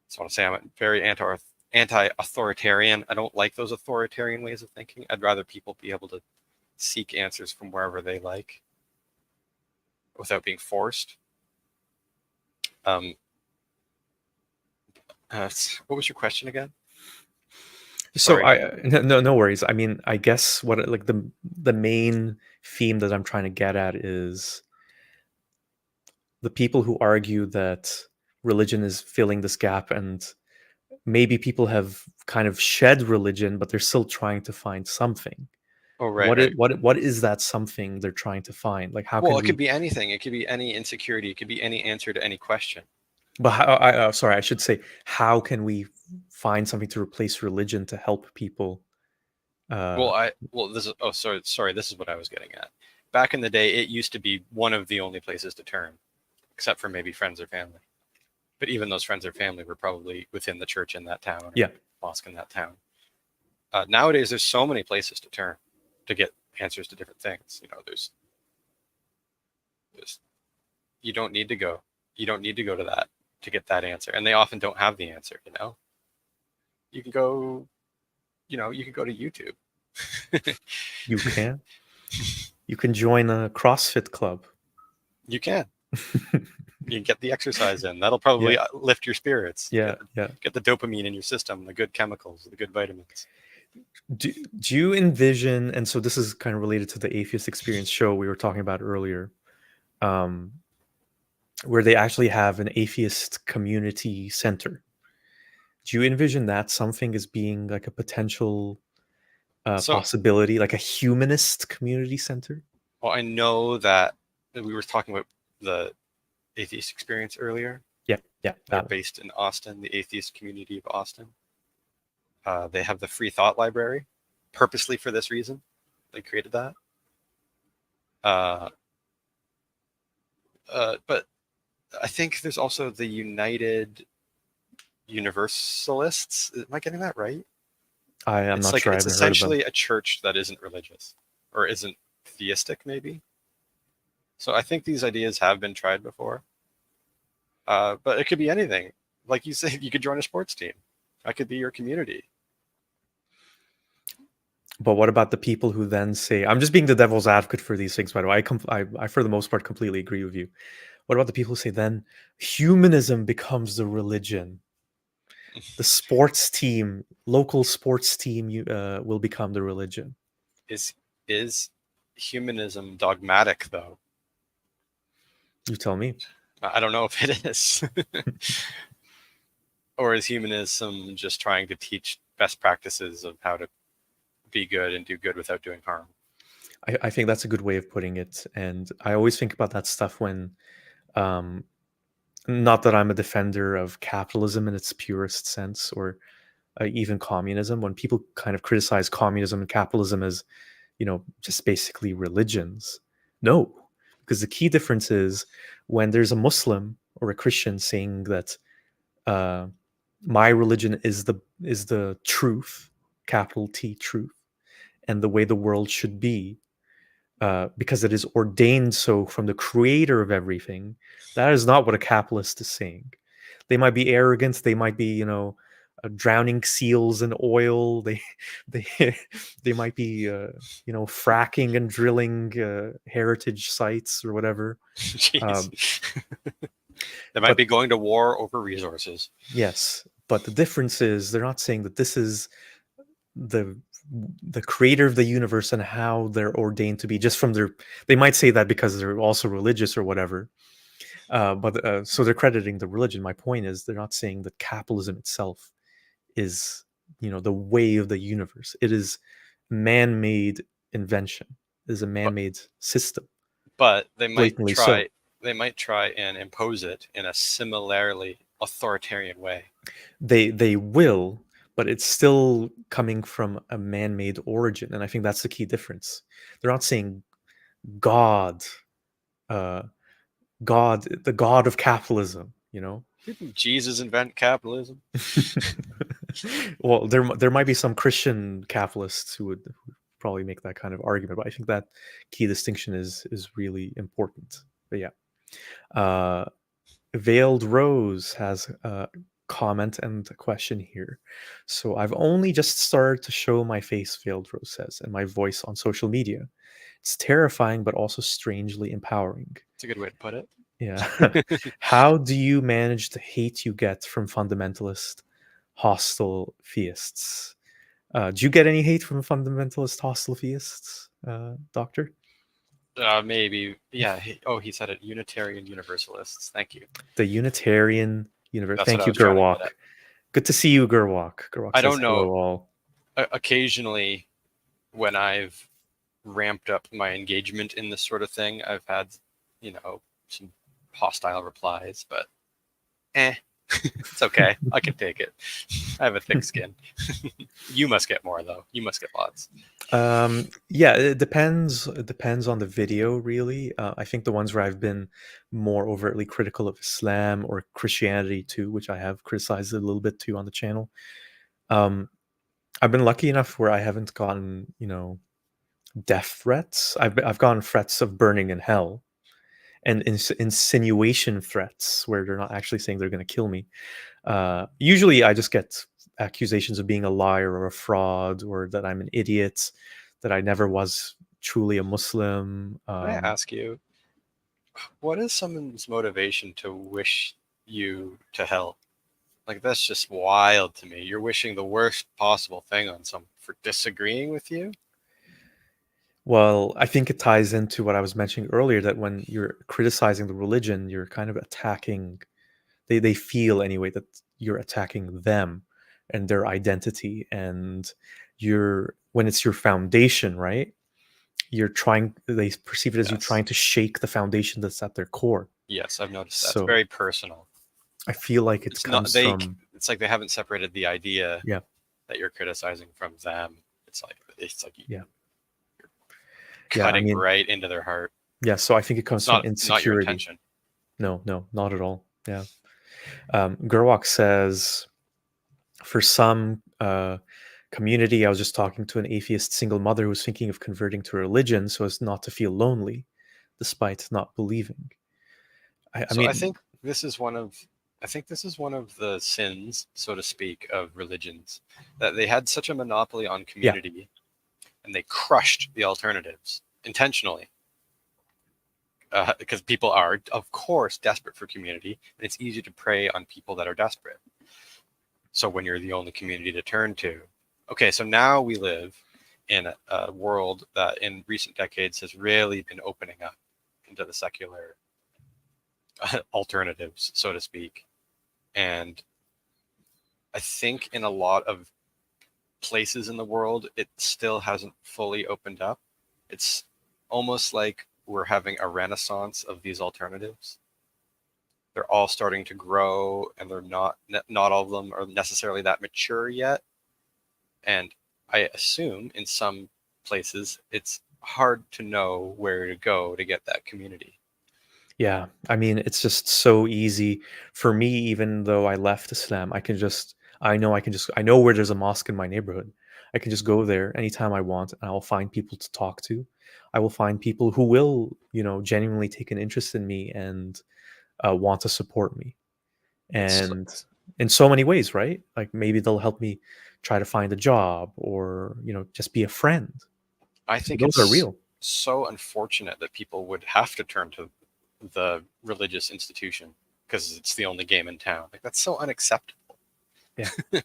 So I want to say I'm very anti-authoritarian. I don't like those authoritarian ways of thinking. I'd rather people be able to seek answers from wherever they like without being forced. Um, what was your question again? So Sorry. no worries. I mean, I guess what like the main theme that I'm trying to get at is the people who argue that religion is filling this gap, and maybe people have kind of shed religion, but they're still trying to find something. Oh, right, right. What is that something they're trying to find? Like, how Well, can it could we? be anything. It could be any insecurity. It could be any answer to any question. But sorry, I should say, how can we find something to replace religion to help people Uh, This is sorry, this is what I was getting at. Back in the day, it used to be one of the only places to turn, except for maybe friends or family. But even those friends or family were probably within the church in that town or yeah, mosque in that town. Nowadays, there's so many places to turn to get answers to different things. You know, there's you don't need to go. You don't need to go to that to get that answer, and they often don't have the answer. You know, you can go. You know, you can go to YouTube. you can. You can join a CrossFit club. You can. You can get the exercise in. That'll Yeah, probably lift your spirits. yeah, yeah. Get the dopamine in your system, the good chemicals, the good vitamins. Do you envision, and so this is kind of related to the atheist experience show we were talking about earlier, um, where they actually have an atheist community center. Do you envision that something as being like a potential So, possibility, like a humanist community center? well, I know that we were talking about the atheist experience earlier. Yeah, yeah, They're that one. based in Austin, the atheist community of Austin. They have the free thought library purposely for this reason. They created that. Uh, but I think there's also the United Universalists. Am I getting that right? I am It's not like sure. I it's haven't heard of them. essentially a church that isn't religious or isn't theistic, maybe. So I think these ideas have been tried before. But it could be anything. Like you said, you could join a sports team. That could be your community. But what about the people who then say, I'm just being the devil's advocate for these things, by the way. I for the most part, completely agree with you. What about the people who say then humanism becomes the religion? The sports team, local sports team, will become the religion. Is humanism dogmatic though? You tell me. I don't know if it is. Or is humanism just trying to teach best practices of how to be good and do good without doing harm? I think that's a good way of putting it. And I always think about that stuff when, um, not that I'm a defender of capitalism in its purest sense, or even communism, when people kind of criticize communism and capitalism as, just basically religions. No, because the key difference is when there's a Muslim or a Christian saying that uh, my religion is the truth, capital T truth, and the way the world should be, because it is ordained so from the creator of everything. That is not what a capitalist is saying. They might be arrogant. They might be, drowning seals in oil. They, they might be, fracking and drilling heritage sites or whatever. Jeez. Um, They might but be going to war over resources. yes, but the difference is they're not saying that this is the the creator of the universe and how they're ordained to be just from their. They might say that because they're also religious or whatever, but so they're crediting the religion. My point is they're not saying that capitalism itself is, the way of the universe. It is man-made invention. It is a But man-made system, but blatantly so. they might try and impose it in a similarly authoritarian way. They will, but it's still coming from a man-made origin, and I think that's the key difference. They're not saying God, uh, God, the God of capitalism. Didn't Jesus invent capitalism? Well, there might be some Christian capitalists who would probably make that kind of argument, but I think that key distinction is really important. But yeah, uh, Veiled Rose has a comment and a question here. So I've only just started to show my face, Veiled Rose says, and my voice on social media. It's terrifying, but also strangely empowering. It's a good way to put it. Yeah. How do you manage the hate you get from fundamentalist, hostile theists? Do you get any hate from fundamentalist, hostile theists, Doctor? Maybe. Yeah. He said it. Unitarian Universalists. Thank you. The Unitarian Universe. That's what Thank I you, was trying to get Gerwalk. at. Good to see you, Gerwalk. Gerwalk I says don't know. hello, all. Occasionally, when I've ramped up my engagement in this sort of thing, I've had, some hostile replies, but it's okay. I can take it. I have a thick skin. You must get more though. You must get lots. Yeah, it depends. It depends on the video, really. I think the ones where I've been more overtly critical of Islam or Christianity too, which I have criticized a little bit too on the channel. Um, I've been lucky enough where I haven't gotten, death threats. I've gotten threats of burning in hell and insinuation threats where they're not actually saying they're going to kill me. Usually, I just get accusations of being a liar or a fraud, or that I'm an idiot, that I never was truly a Muslim. May I ask you, what is someone's motivation to wish you to hell? Like that's just wild to me. You're wishing the worst possible thing on someone for disagreeing with you. Well, I think it ties into what I was mentioning earlier, that when you're criticizing the religion, you're kind of attacking. They feel anyway that you're attacking them and their identity, and you're when it's your foundation, right? You're trying. They perceive it as you Yes. trying to shake the foundation that's at their core. Yes, I've noticed that. It's So very personal. I feel like it It's not comes they. from, It's like they haven't separated the idea yeah, that you're criticizing from them. It's like yeah, yeah. I cutting mean, right into their heart. yeah. So I think it It's comes from not your insecurity. intention. No, no, not at all. Yeah. Gerwak says, for some community, I was just talking to an atheist single mother who was thinking of converting to religion so as not to feel lonely, despite not believing. I So mean, I think this is one of the sins, so to speak, of religions, that they had such a monopoly on yeah, community and they crushed the alternatives intentionally. Because people are, of course, desperate for community, and it's easy to prey on people that are desperate. So when you're the only community to turn to, okay, so now we live in a world that in recent decades has really been opening up into the secular alternatives, so to speak. And I think in a lot of places in the world, it still hasn't fully opened up. It's almost like we're having a renaissance of these alternatives. They're all starting to grow, and they're not all of them are necessarily that mature yet. And I assume in some places it's hard to know where to go to get that community. yeah. I mean, it's just so easy for me, even though I left Islam, I know where there's a mosque in my neighborhood. I can just go there anytime I want, and I'll find people to talk to. I will find people who will, genuinely take an interest in me and want to support me. It's And in so many ways, right? Like maybe they'll help me try to find a job, or just be a friend. I So think those are it's real. so unfortunate that people would have to turn to the religious institution because it's the only game in town. Like that's so unacceptable. Yeah, yeah,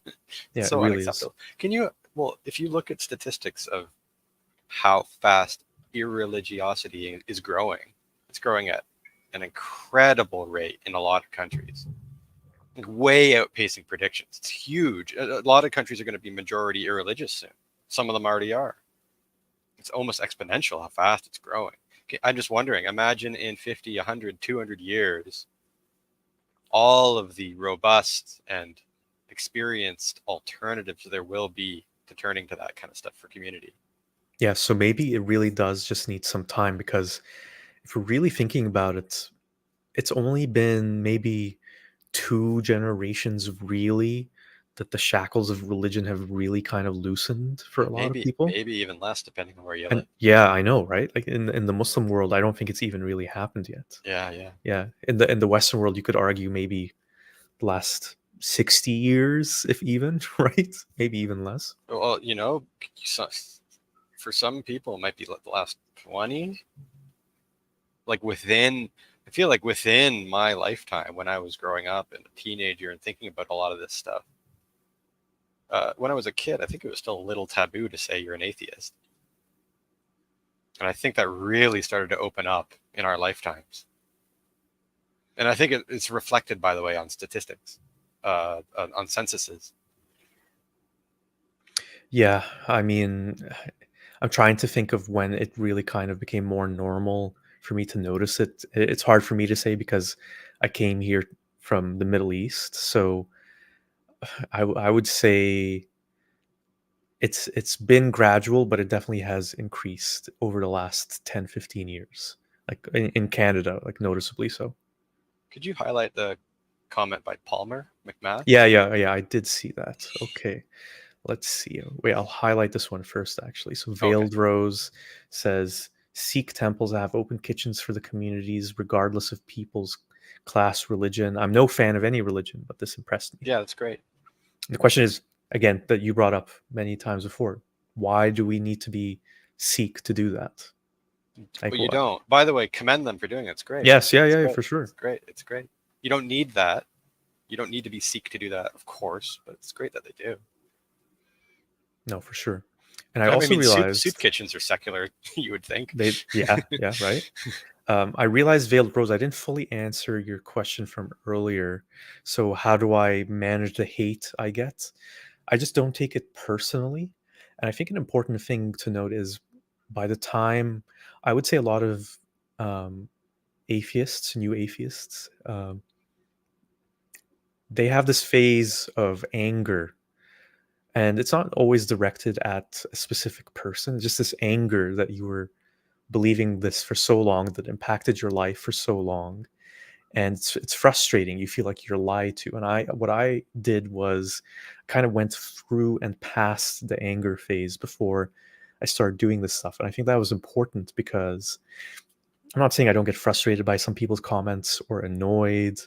It's it so really is. unacceptable. Can you well, if you look at statistics of how fast irreligiosity is growing, it's growing at an incredible rate in a lot of countries, like way outpacing predictions. It's huge. A lot of countries are going to be majority irreligious soon. Some of them already are. It's almost exponential how fast it's growing. Okay, I'm just wondering, imagine in 50, 100, 200 years, all of the robust and experienced alternatives there will be to turning to that kind of stuff for community. Yeah, so maybe it really does just need some time, because if we're really thinking about it, it's only been maybe 2 generations really that the shackles of religion have really kind of loosened for a lot of people. Maybe even less depending on where you And live. yeah, I know, right? Like in the Muslim world, I don't think it's even really happened yet. Yeah, yeah. Yeah, in the Western world, you could argue maybe the last 60 years, if even, right? Maybe even less. Well, for some people, it might be like the last 20. Like within, I feel like within my lifetime, when I was growing up and a teenager and thinking about a lot of this stuff, when I was a kid, I think it was still a little taboo to say you're an atheist. And I think that really started to open up in our lifetimes. And I think it's reflected, by the way, on statistics, on censuses. Yeah, I mean, I'm trying to think of when it really kind of became more normal for me to notice it. It's hard for me to say because I came here from the Middle East, so I would say it's been gradual, but it definitely has increased over the last 10-15 years, like in Canada, like noticeably so. Could you highlight the comment by Palmer Yeah, McMaths? yeah, I did see that. Okay, let's see. Wait, I'll highlight this one first, actually. So Okay. Veiled Rose says Sikh temples have open kitchens for the communities, regardless of people's class, religion. I'm no fan of any religion, but this impressed me. Yeah, that's great. The question is, again, that you brought up many times before, why do we need to be Sikh to do that? Like Well, you what? don't. By the way, commend them for doing it. It's great. Yes, yeah, It's yeah, great. for sure. It's great. It's great. You don't need that. You don't need to be Sikh to do that, of course, but it's great that they do. No, for sure. And I I also mean, soup realized kitchens are secular. You would think. yeah, right. I realized Veiled Rose, I didn't fully answer your question from earlier. So how do I manage the hate I get? I just don't take it personally. And I think an important thing to note is by the time I would say a lot of um, atheists, new atheists, they have this phase of anger, and it's not always directed at a specific person. It's just this anger that you were believing this for so long, that impacted your life for so long, and it's frustrating. You feel like you're lied to. And what I did was kind of went through and past the anger phase before I started doing this stuff. And I think that was important because I'm not saying I don't get frustrated by some people's comments or annoyed,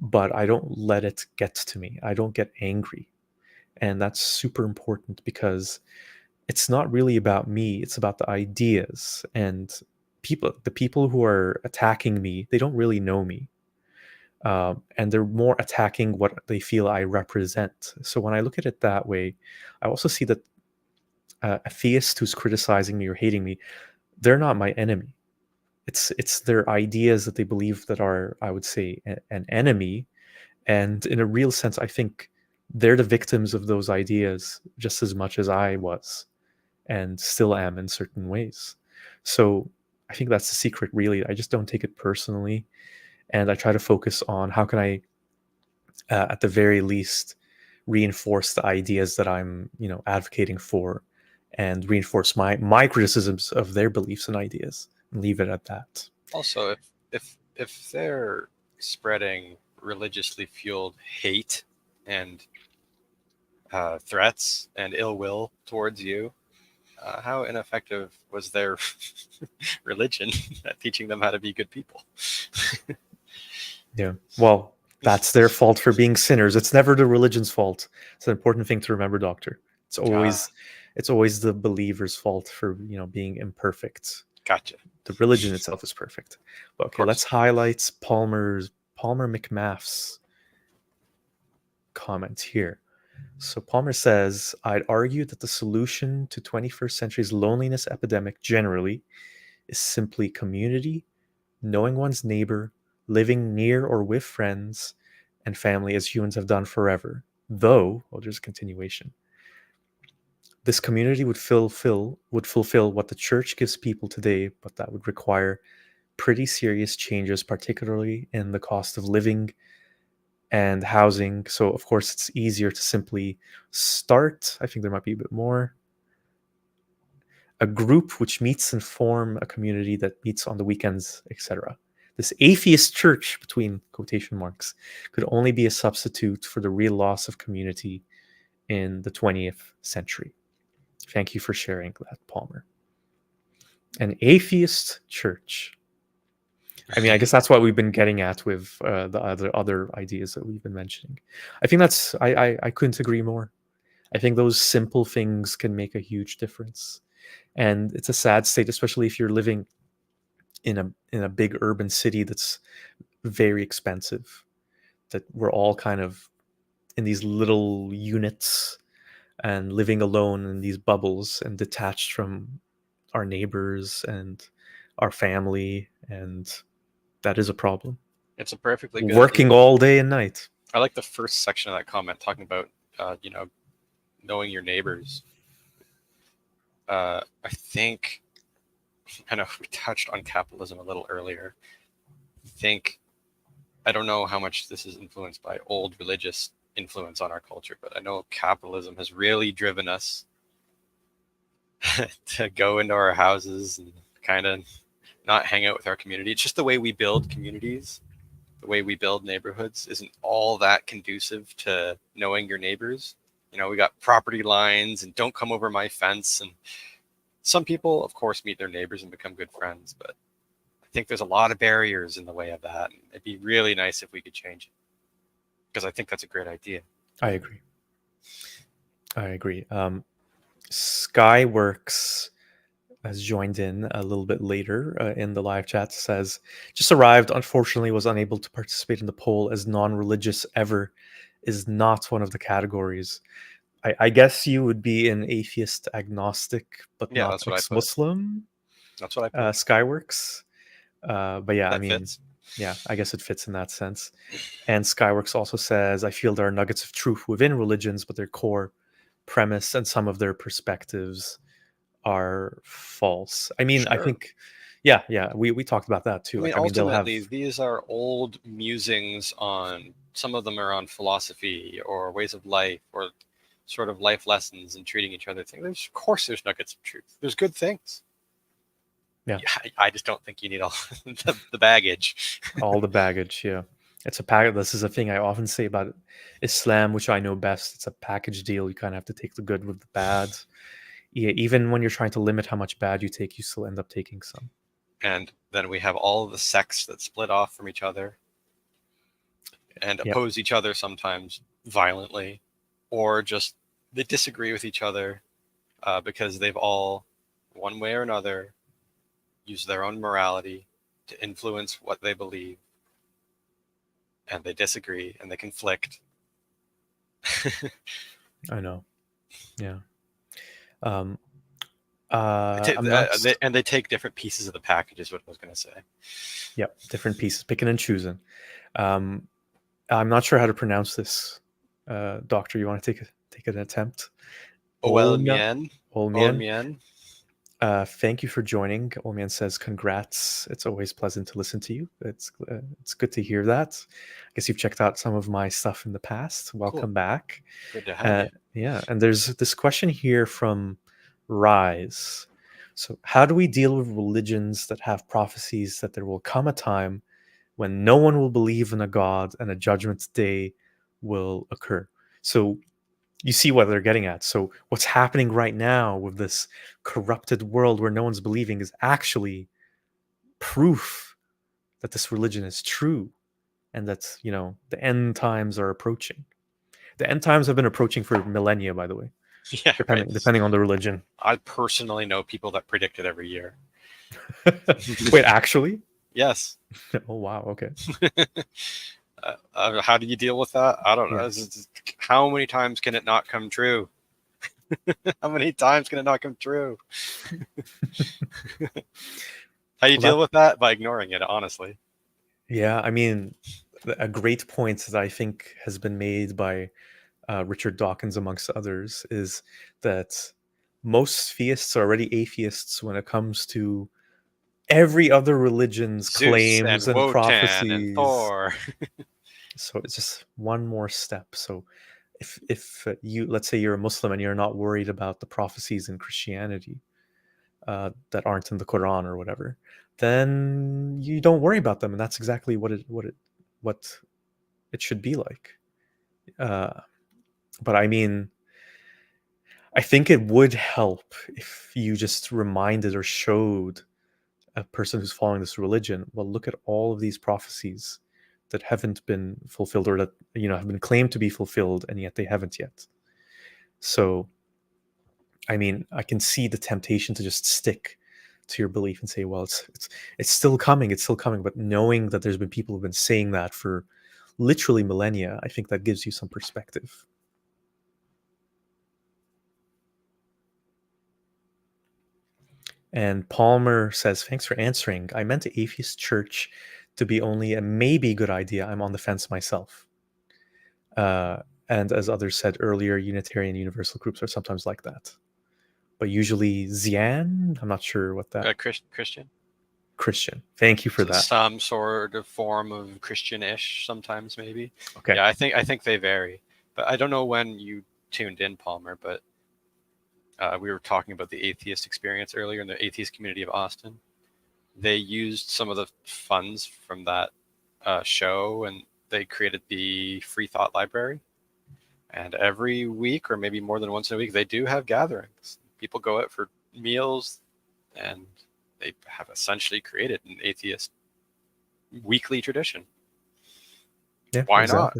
but I don't let it get to me. I don't get angry. And that's super important because it's not really about me, it's about the ideas. And the people who are attacking me, they don't really know me. And they're more attacking what they feel I represent. So when I look at it that way, I also see that a theist who's criticizing me or hating me, they're not my enemy. It's their ideas that they believe that are, I would say, an enemy. And in a real sense, I think they're the victims of those ideas just as much as I was and still am in certain ways. So I think that's the secret, really. I just don't take it personally, and I try to focus on how can I, at the very least, reinforce the ideas that I'm, advocating for, and reinforce my criticisms of their beliefs and ideas, and leave it at that. Also, if they're spreading religiously fueled hate and threats and ill will towards you, how ineffective was their religion at teaching them how to be good people? Yeah. Well, that's their fault for being sinners. It's never the religion's fault. It's an important thing to remember, doctor. It's Ah, always it's always the believer's fault for, being imperfect. gotcha. The religion itself is perfect. But Of okay, let's course. highlight Palmer McMath's comment here. So Palmer says, I'd argue that the solution to 21st century's loneliness epidemic generally is simply community, knowing one's neighbor, living near or with friends and family as humans have done forever. Though, well, there's a continuation. This community would fulfill what the church gives people today, but that would require pretty serious changes, particularly in the cost of living and housing. So, of course, it's easier to simply start. I think there might be a bit more. A group which meets and form a community that meets on the weekends, etc. This atheist church, between quotation marks, could only be a substitute for the real loss of community in the 20th century. Thank you for sharing that, Palmer. An atheist church. I mean, I guess that's what we've been getting at with the other ideas that we've been mentioning. I think that's I couldn't agree more. I think those simple things can make a huge difference, and it's a sad state, especially if you're living in a big urban city that's very expensive. That we're all kind of in these little units and living alone in these bubbles and detached from our neighbors and our family, and that is a problem. It's a perfectly good Working idea. all day and night. I like the first section of that comment talking about, you know, knowing your neighbors. I think, I know we touched on capitalism a little earlier. I think, I don't know how much this is influenced by old religious influence on our culture, but I know capitalism has really driven us to go into our houses and kind of not hang out with our community. It's just the way we build communities, the way we build neighborhoods isn't all that conducive to knowing your neighbors. You know, we got property lines and don't come over my fence. And some people, of course, meet their neighbors and become good friends, but I think there's a lot of barriers in the way of that. And it'd be really nice if we could change it, because I think that's a great idea. I agree. I agree. Skyworks has joined in a little bit later in the live chat. Says, just arrived. Unfortunately, was unable to participate in the poll as non-religious ever is not one of the categories. I guess you would be an atheist agnostic, but Yeah, not that's what I put. ex-Muslim. That's what I put. Skyworks. But yeah, I That mean, fits. yeah, I guess it fits in that sense. And Skyworks also says, I feel there are nuggets of truth within religions, but their core premise and some of their perspectives are false. I mean, I Sure. think, yeah, we talked about that too. I mean, Like, I mean, they'll have, ultimately, these are old musings on, some of them are on philosophy or ways of life or sort of life lessons and treating each other. There's, of course, there's nuggets of truth. There's good things. yeah, I just don't think you need all the baggage. all the baggage. Yeah, it's a package. This is a thing I often say about Islam, which I know best. It's a package deal. You kind of have to take the good with the bad. Yeah, even when you're trying to limit how much bad you take, you still end up taking some. And then we have all of the sects that split off from each other and Yep. oppose each other sometimes violently, or just they disagree with each other because they've all, one way or another, used their own morality to influence what they believe, and they disagree and they conflict. I know. Yeah. Um, I'm not. And they take different pieces of the package, is what I was going to say. Yep, different pieces, picking and choosing. Um, I'm not sure how to pronounce this. Doctor, you want to take an attempt? Olmia, Olmien. Olmian. Olmien. Thank you for joining. Olmian says, "Congrats! It's always pleasant to listen to you. It's good to hear that. I guess you've checked out some of my stuff in the past. Cool. Welcome back. Good to have you. Yeah, and there's this question here from Rise. So, how do we deal with religions that have prophecies that there will come a time when no one will believe in a god and a judgment day will occur?" So, you see what they're getting at. So, what's happening right now with this corrupted world where no one's believing is actually proof that this religion is true and that, the end times are approaching. The end times have been approaching for millennia, by the way, Yeah, right. depending on the religion. I personally know people that predict it every year. Wait, actually? Yes. Oh, wow. Okay. How do you deal with that? I don't know. Yeah. How many times can it not come true? How many times can it not come true? How do you deal with that? By ignoring it, honestly. Yeah. I mean, a great point that I think has been made by Richard Dawkins, amongst others, is that most theists are already atheists when it comes to every other religion's Zeus claims and and Wotan and prophecies. Thor. So it's just one more step. So if you, let's say you're a Muslim and you're not worried about the prophecies in Christianity that aren't in the Quran or whatever, then you don't worry about them, and that's exactly what it should be like. Uh, but I mean, I think it would help if you just reminded or showed a person who's following this religion, well, look at all of these prophecies that haven't been fulfilled, or that have been claimed to be fulfilled, and yet they haven't yet. So, I mean, I can see the temptation to just stick to your belief and say, well, it's still coming, it's still coming. But knowing that there's been people who've been saying that for literally millennia, I think that gives you some perspective. And Palmer says, thanks for answering. I meant the atheist church to be only a maybe good idea. I'm on the fence myself. And as others said earlier, Unitarian Universal groups are sometimes like that. But usually Zian, I'm not sure what that. Christian. Christian. Thank you for So that. some sort of form of Christian-ish sometimes, maybe. Okay. Yeah, I think they vary. But I don't know when you tuned in, Palmer, but we were talking about the atheist experience earlier in the atheist community of Austin. They used some of the funds from that show, and they created the Free Thought Library. And every week, or maybe more than once in a week, they do have gatherings. People go out for meals, and they have essentially created an atheist weekly tradition. Yeah, Why not?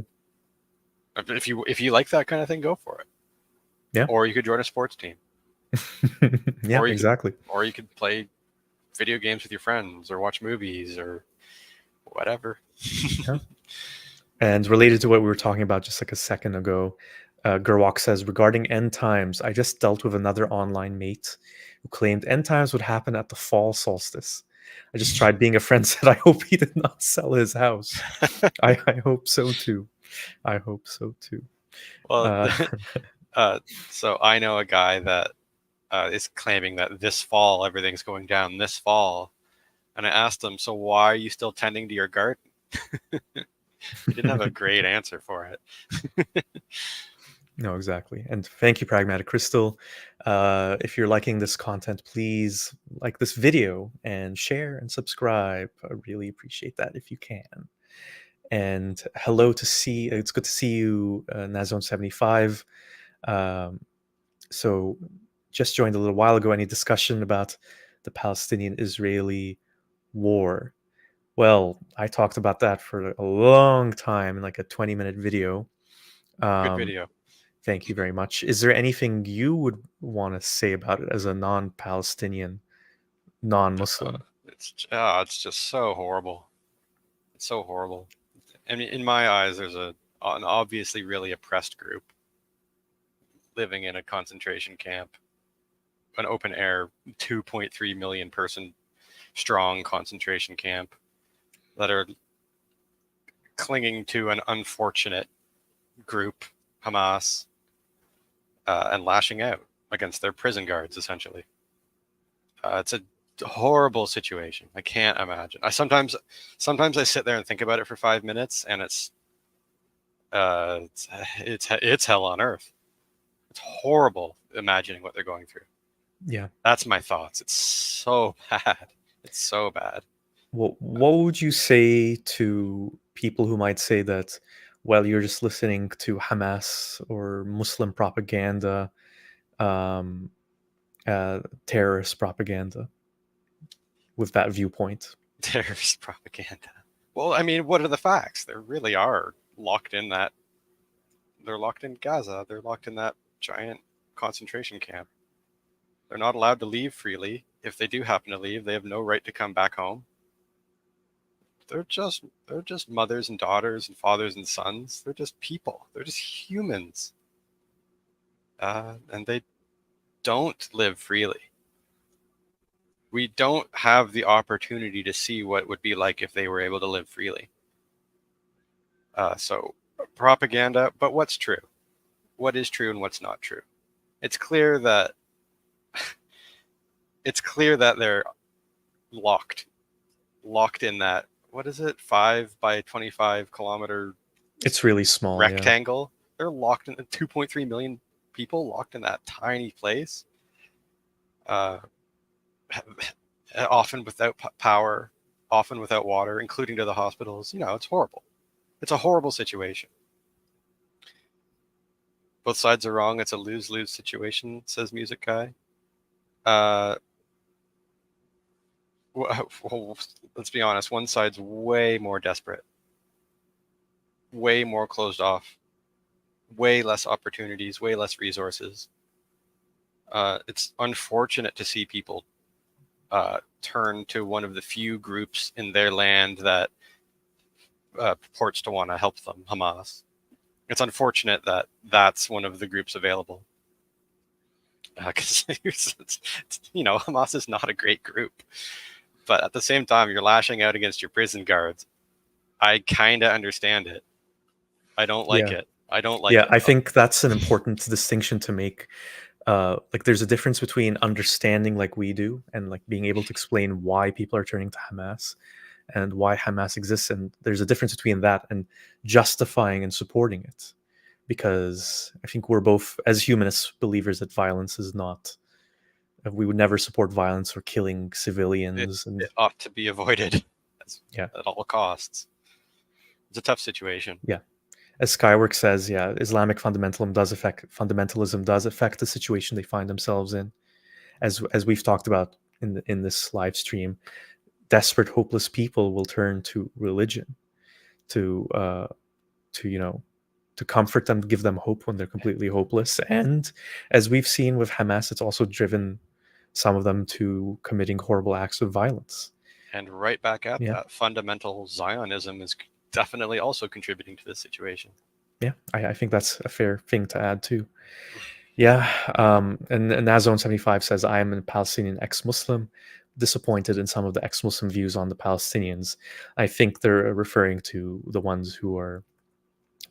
exactly. If you like that kind of thing, go for it. Yeah. Or you could join a sports team, Yeah, or you could exactly. or you could play video games with your friends, or watch movies, or whatever. Yeah. And related to what we were talking about just like a second ago, Gerwalk says, regarding end times, I just dealt with another online mate who claimed end times would happen at the fall solstice. I just tried being a friend, said I hope he did not sell his house. I hope so too. I hope so too. Well, Uh, so I know a guy that is claiming that this fall everything's going down this fall, and I asked him, so why are you still tending to your garden? He didn't have a great answer for it. No, exactly. And thank you, Pragmatic Crystal. If you're liking this content, please like this video and share and subscribe. I really appreciate that if you can. And hello to see. It's good to see you, Nazone75. So just joined a little while ago. Any discussion about the Palestinian-Israeli war? Well, I talked about that for a long time in like a 20-minute video. Good Um, video. Thank you very much. Is there anything you would want to say about it as a non-Palestinian, non-Muslim? It's just so horrible. It's so horrible. I mean, in my eyes, there's an obviously really oppressed group living in a concentration camp, an open air 2.3 million person strong concentration camp that are clinging to an unfortunate group, Hamas, and lashing out against their prison guards, essentially. It's a horrible situation. I can't imagine. Sometimes I sit there and think about it for 5 minutes, and it's hell on earth. It's horrible imagining what they're going through. Yeah. That's my thoughts. It's so bad. It's so bad. What would you say to people who might say that, well, you're just listening to Hamas or Muslim propaganda, um, terrorist propaganda with that viewpoint? Terrorist propaganda. Well, I mean, what are the facts? They really are locked in that. They're locked in Gaza. They're locked in that giant concentration camp. They're not allowed to leave freely. If they do happen to leave, they have no right to come back home. They're just mothers and daughters and fathers and sons. They're just people. They're just humans. And they don't live freely. We don't have the opportunity to see what it would be like if they were able to live freely. So propaganda, but what's true? What is true and what's not true? It's clear that they're locked in that, what is it, 5 by 25 kilometer It's really small. rectangle. Yeah. They're locked in 2.3 million people locked in that tiny place. Often without power, often without water, including to the hospitals. It's horrible. It's a horrible situation. Both sides are wrong. It's a lose-lose situation, says Music Guy. Well, let's be honest. One side's way more desperate, way more closed off, way less opportunities, way less resources. It's unfortunate to see people turn to one of the few groups in their land that purports to want to help them, Hamas. It's unfortunate that that's one of the groups available. Because Hamas is not a great group. But at the same time, you're lashing out against your prison guards. I kind of understand it. I don't like it. I don't like it. I think that's an important distinction to make. Like there's a difference between understanding like we do and like being able to explain why people are turning to Hamas and why Hamas exists. And there's a difference between that and justifying and supporting it. because I think we're both, as humanists, believers that violence is not. We would never support violence or killing civilians, and It ought to be avoided yeah, at all costs. It's a tough situation. yeah. As Skywork says, yeah, Islamic fundamentalism does affect the situation they find themselves in, as we've talked about in this live stream. Desperate, hopeless people will turn to religion to to comfort them, give them hope when they're completely hopeless. And as we've seen with Hamas, it's also driven some of them to committing horrible acts of violence. And right back at Yeah, that, fundamental Zionism is definitely also contributing to this situation. yeah, I think that's a fair thing to add too. Yeah, and Nazone75 says, I am a Palestinian ex-Muslim, disappointed in some of the ex-Muslim views on the Palestinians. I think they're referring to the ones who are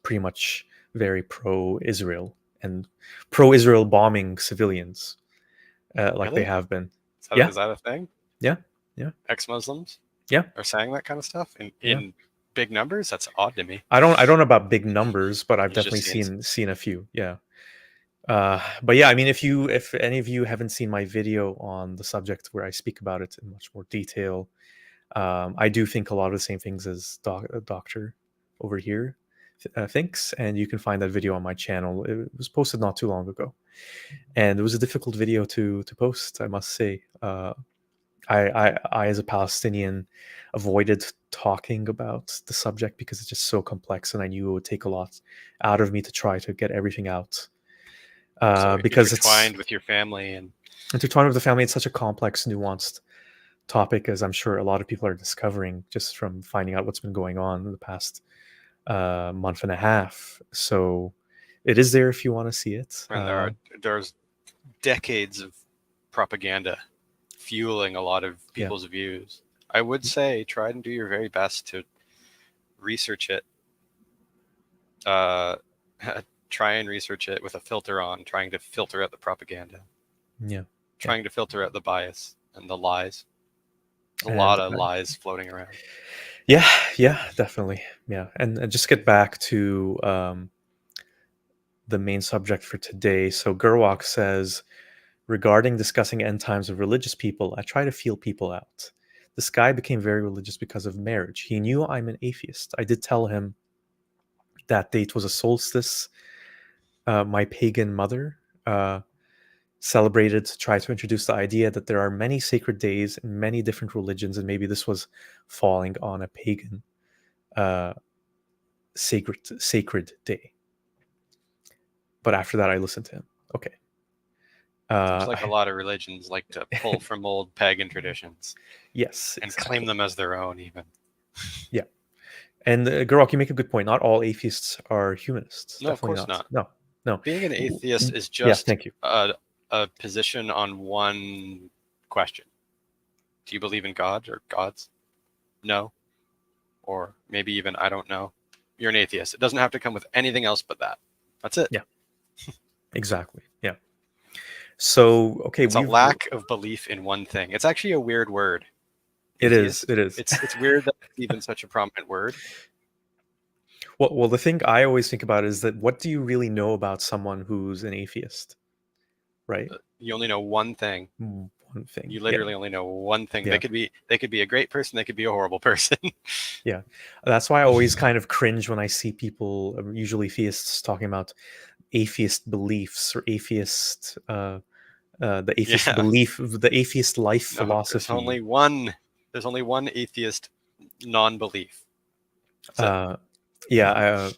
pretty much very pro-Israel and pro-Israel bombing civilians, like they Really? have been. Is that, Yeah, is that a thing? yeah, yeah, Ex-Muslims yeah, are saying that kind of stuff in, yeah. in big numbers? That's odd to me. I don't know about big numbers, but I've You've just definitely seen seen a few. Yeah. But yeah, I mean, if any of you haven't seen my video on the subject where I speak about it in much more detail, I do think a lot of the same things as Doctor over here thinks, and you can find that video on my channel. It was posted not too long ago, and it was a difficult video to post, I must say. I, as a Palestinian, avoided talking about the subject because it's just so complex, and I knew it would take a lot out of me to try to get everything out. so Because it's intertwined with your family and intertwined with the family. It's such a complex, nuanced topic, as I'm sure a lot of people are discovering just from finding out what's been going on in the past month and a half. So it is there if you want to see it. and there's decades of propaganda fueling a lot of Yeah, people's views. I would say try and do your very best to research it. Uh, try and research it with a filter on, trying to filter out the propaganda, yeah, trying to filter out the bias and the lies. There's a and lot of lies floating around. yeah, yeah, definitely, yeah, and just get back to the main subject for today. So Gerwak says, regarding discussing end times of religious people, I try to feel people out. This guy became very religious because of marriage. He knew I'm an atheist. I did tell him that date was a solstice. My pagan mother celebrated to try to introduce the idea that there are many sacred days in many different religions, and maybe this was falling on a pagan uh, sacred day. But after that, I listened to him. Okay. Seems like a I, lot of religions like to pull from old pagan traditions yes, and claim exactly. them as their own, even. Yeah. And Gurok, you make a good point. Not all atheists are humanists. No, of Definitely course not. not. No, no. Being an atheist is Yeah, just thank you. a position on one question. Do you believe in God or gods? No. Or maybe even I don't know. You're an atheist. It doesn't have to come with anything else but that. That's it. Yeah, exactly. Yeah. So, okay, It's a lack of belief in one thing. It's actually a weird word. it is. Atheist. It is. It's weird that it's even such a prominent word. Well, the thing I always think about is that what do you really know about someone who's an atheist, right? You only know one thing. One thing. You Yeah. literally only know one thing. Yeah. They could be a great person. They could be a horrible person. Yeah. That's why I always kind of cringe when I see people, usually theists, talking about atheist beliefs or the atheist Yeah. belief, the atheist life No, philosophy. there's only one atheist non-belief. That's it. Uh, yeah,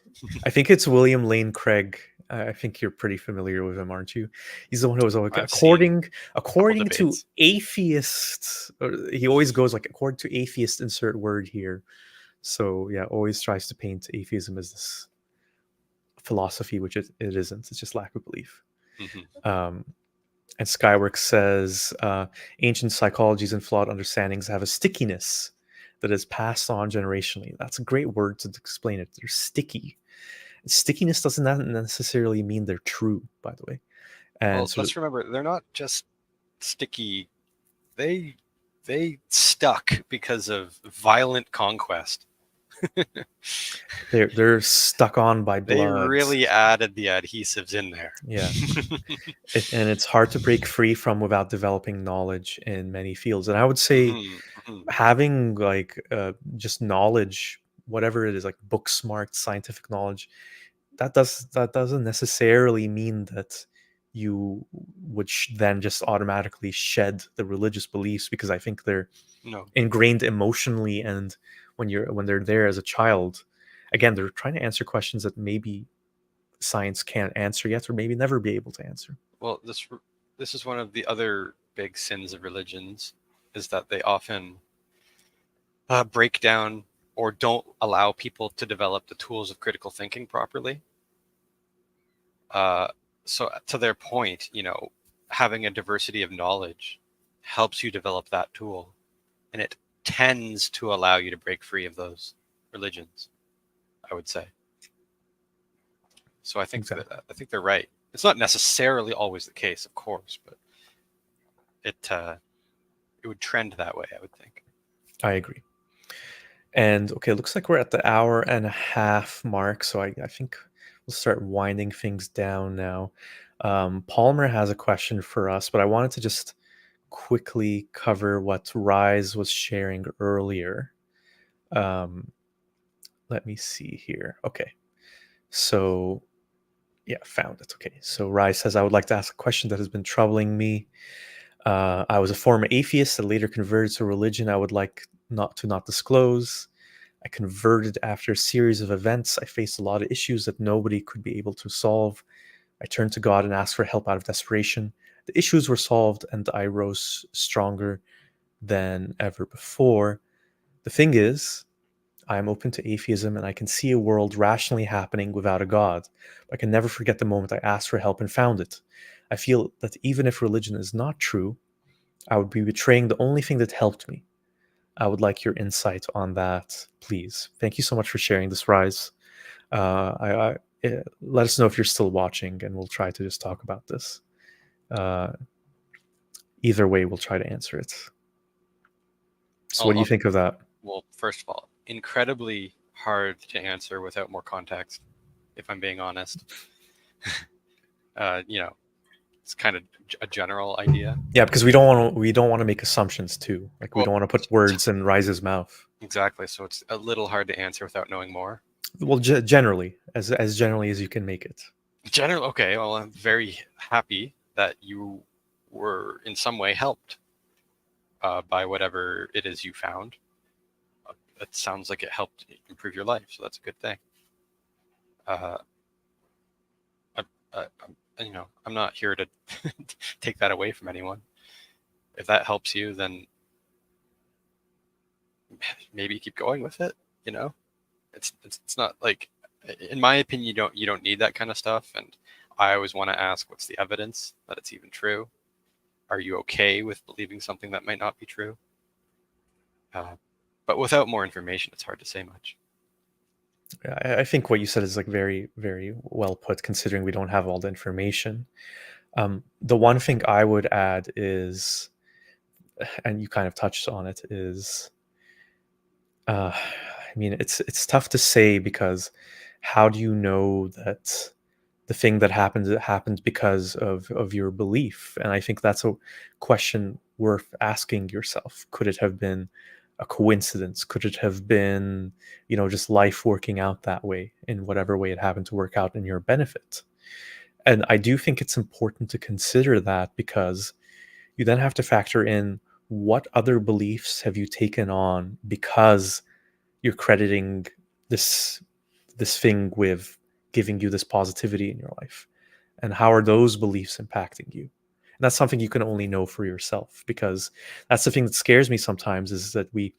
I think it's William Lane Craig. I think you're pretty familiar with him, aren't you? He's the one who was always I've seen a couple according to debates. atheists. He always goes like according to atheist. Insert word here. So yeah, always tries to paint atheism as this philosophy, which it isn't. It's just lack of belief. Mm-hmm. And Skyworks says ancient psychologies and flawed understandings have a stickiness that is passed on generationally. That's a great word to explain it. They're sticky. Stickiness doesn't necessarily mean they're true, by the way. And Well, so, let's remember they're not just sticky. They stuck because of violent conquest. They're stuck on by They blood. really added the adhesives in there. Yeah. And it's hard to break free from without developing knowledge in many fields. And I would say Hmm. Hmm. having like just knowledge, whatever it is, like book smart scientific knowledge, that doesn't necessarily mean that you would then just automatically shed the religious beliefs, because I think they're No. ingrained emotionally. And when they're there as a child, again, they're trying to answer questions that maybe science can't answer yet, or maybe never be able to answer. Well, this is one of the other big sins of religions, is that they often break down or don't allow people to develop the tools of critical thinking properly. Uh, so to their point, having a diversity of knowledge helps you develop that tool, and it tends to allow you to break free of those religions, I would say. So Exactly. I think they're right. It's not necessarily always the case, of course, but it would trend that way, I would think. I agree. And okay, looks like we're at the hour and a half mark, so I think we'll start winding things down now. Palmer has a question for us, but I wanted to just quickly cover what Rise was sharing earlier. Um, Let me see here. Okay, so yeah, found it. Okay, so Rise says, I would like to ask a question that has been troubling me. I was a former atheist that later converted to religion I would like not disclose. I converted after a series of events. I faced a lot of issues that nobody could be able to solve. I turned to God and asked for help out of desperation. The issues were solved, and I rose stronger than ever before. The thing is, I am open to atheism and I can see a world rationally happening without a God. I can never forget the moment I asked for help and found it. I feel that even if religion is not true, I would be betraying the only thing that helped me. I would like your insight on that, please. Thank you so much for sharing this, Rise. Let us know if you're still watching, and we'll try to just talk about this. Uh, Either way, we'll try to answer it. So, what do you I'll think of that? Well, first of all, incredibly hard to answer without more context, if I'm being honest. Uh, you know, it's kind of a general idea. Yeah, because we don't want to make assumptions too. Like we Well, don't want to put words in Rise's mouth. exactly. So it's a little hard to answer without knowing more. Well, generally, as generally as you can make it. General. Okay. Well, I'm very happy that you were in some way helped by whatever it is you found. It sounds like it helped improve your life, so that's a good thing. Uh, I, I'm not here to take that away from anyone. If that helps you, then maybe keep going with it. You know, it's not like, in my opinion, you don't need that kind of stuff. And I always want to ask, what's the evidence that it's even true? Are you okay with believing something that might not be true? Uh, but without more information, it's hard to say much. I think what you said is like very, very well put, considering we don't have all the information. The one thing I would add is, and you kind of touched on it, is I mean, it's tough to say, because how do you know that the thing that happened because of your belief? And I think that's a question worth asking yourself. Could it have been a coincidence? Could it have been, just life working out that way, in whatever way it happened to work out in your benefit? And I do think it's important to consider that, because you then have to factor in, what other beliefs have you taken on because you're crediting this this thing with giving you this positivity in your life, and how are those beliefs impacting you? And that's something you can only know for yourself, because that's the thing that scares me sometimes, is that we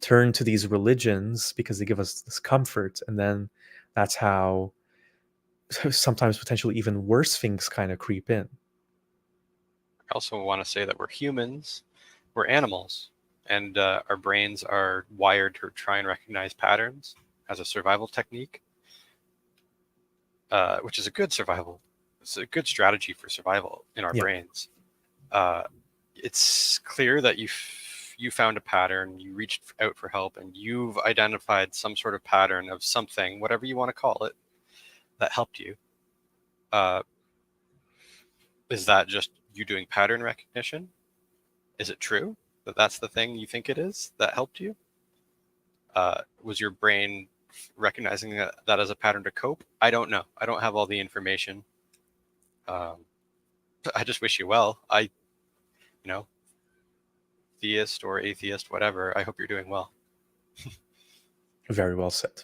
turn to these religions because they give us this comfort, and then that's how sometimes potentially even worse things kind of creep in. I also want to say that we're humans, we're animals, and our brains are wired to try and recognize patterns as a survival technique, which is a good survival. It's a good strategy for survival in our Yeah. brains. Uh, it's clear that you found a pattern, you reached out for help, and you've identified some sort of pattern of something, whatever you want to call it, that helped you, uh, is that just you doing pattern recognition? Is it true that that's the thing you think it is that helped you? Was your brain recognizing that as a pattern to cope? I don't know. I don't have all the information. I just wish you well. Theist or atheist, whatever, I hope you're doing well. Very well said.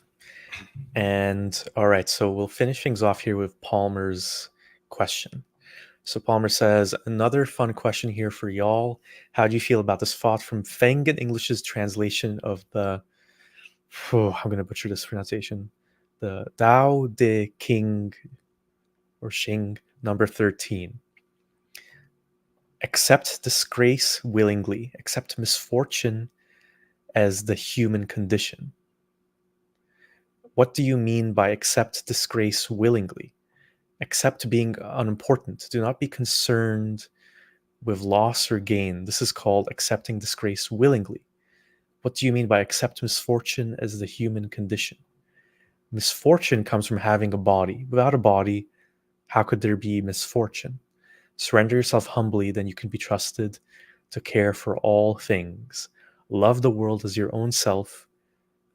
And all right, so we'll finish things off here with Palmer's question. So Palmer says, another fun question here for y'all. How do you feel about this thought from Fengen English's translation of the, I'm going to butcher this pronunciation, the Tao De King or Xing number 13. Accept disgrace willingly, accept misfortune as the human condition. What do you mean by accept disgrace willingly? Accept being unimportant. Do not be concerned with loss or gain. This is called accepting disgrace willingly. What do you mean by accept misfortune as the human condition? Misfortune comes from having a body. Without a body, how could there be misfortune? Surrender yourself humbly, then you can be trusted to care for all things. Love the world as your own self,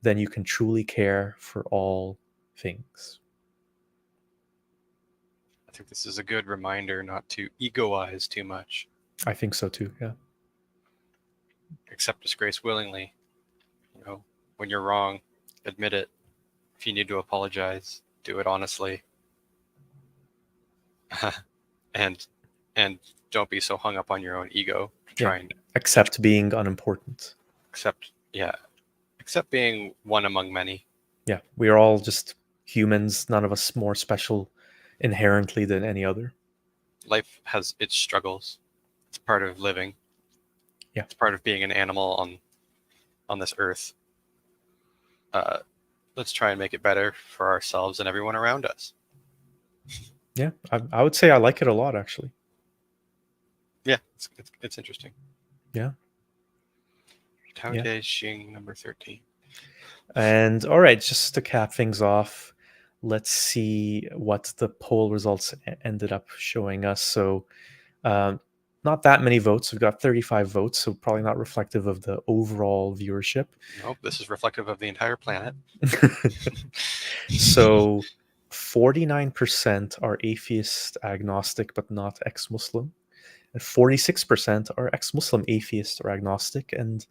then you can truly care for all things. I think this is a good reminder not to egoize too much. I think so too, yeah. Accept disgrace willingly. When you're wrong, admit it. If you need to apologize, do it honestly. and don't be so hung up on your own ego to try and accept being unimportant. Accept being one among many. Yeah, we are all just humans, none of us more special inherently than any other. Life has its struggles. It's part of living. Yeah. It's part of being an animal on this earth. Let's try and make it better for ourselves and everyone around us. Yeah, I would say I like it a lot, actually. Yeah, it's interesting. Yeah. Tao De Xing number 13. And all right, just to cap things off, let's see what the poll results ended up showing us. So not that many votes. We've got 35 votes, so probably not reflective of the overall viewership. Nope, this is reflective of the entire planet. So 49% are atheist, agnostic, but not ex-Muslim. And 46% are ex-Muslim, atheist, or agnostic. And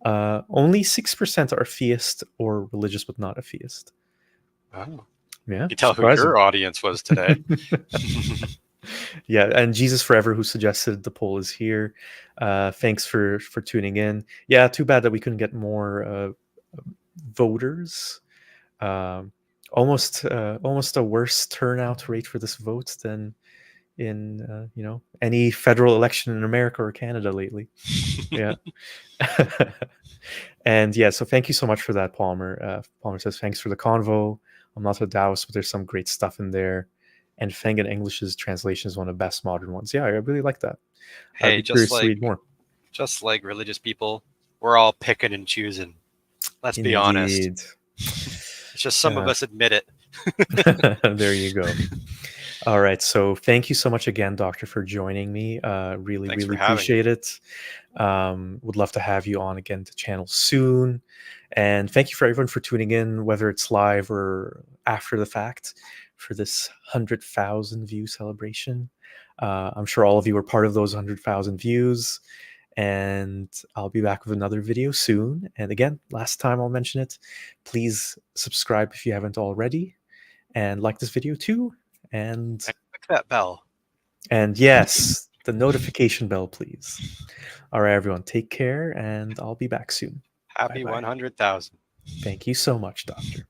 only 6% are theist or religious, but not a theist. Oh. Yeah. You tell surprising. Who your audience was today. Yeah, and Jesus Forever, who suggested the poll, is here. Thanks for tuning in. Yeah, too bad that we couldn't get more voters. Almost a worse turnout rate for this vote than in any federal election in America or Canada lately. Yeah. And yeah, so thank you so much for that, Palmer. Palmer says, thanks for the convo. I'm not a Taoist, but there's some great stuff in there. And Feng in English's translation is one of the best modern ones. Yeah, I really like that. Hey, I'd be curious to read more. Just like religious people, we're all picking and choosing. Let's be honest. It's just some of us admit it. There you go. All right. So thank you so much again, Doctor, for joining me. Really appreciate it. Would love to have you on again to channel soon. And thank you for everyone for tuning in, whether it's live or after the fact, for this 100,000 view celebration. I'm sure all of you were part of those 100,000 views. And I'll be back with another video soon. And again, last time I'll mention it, please subscribe if you haven't already. And like this video too. And click that bell. And yes, the notification bell, please. All right, everyone, take care, and I'll be back soon. Happy 100,000. Thank you so much, Doctor.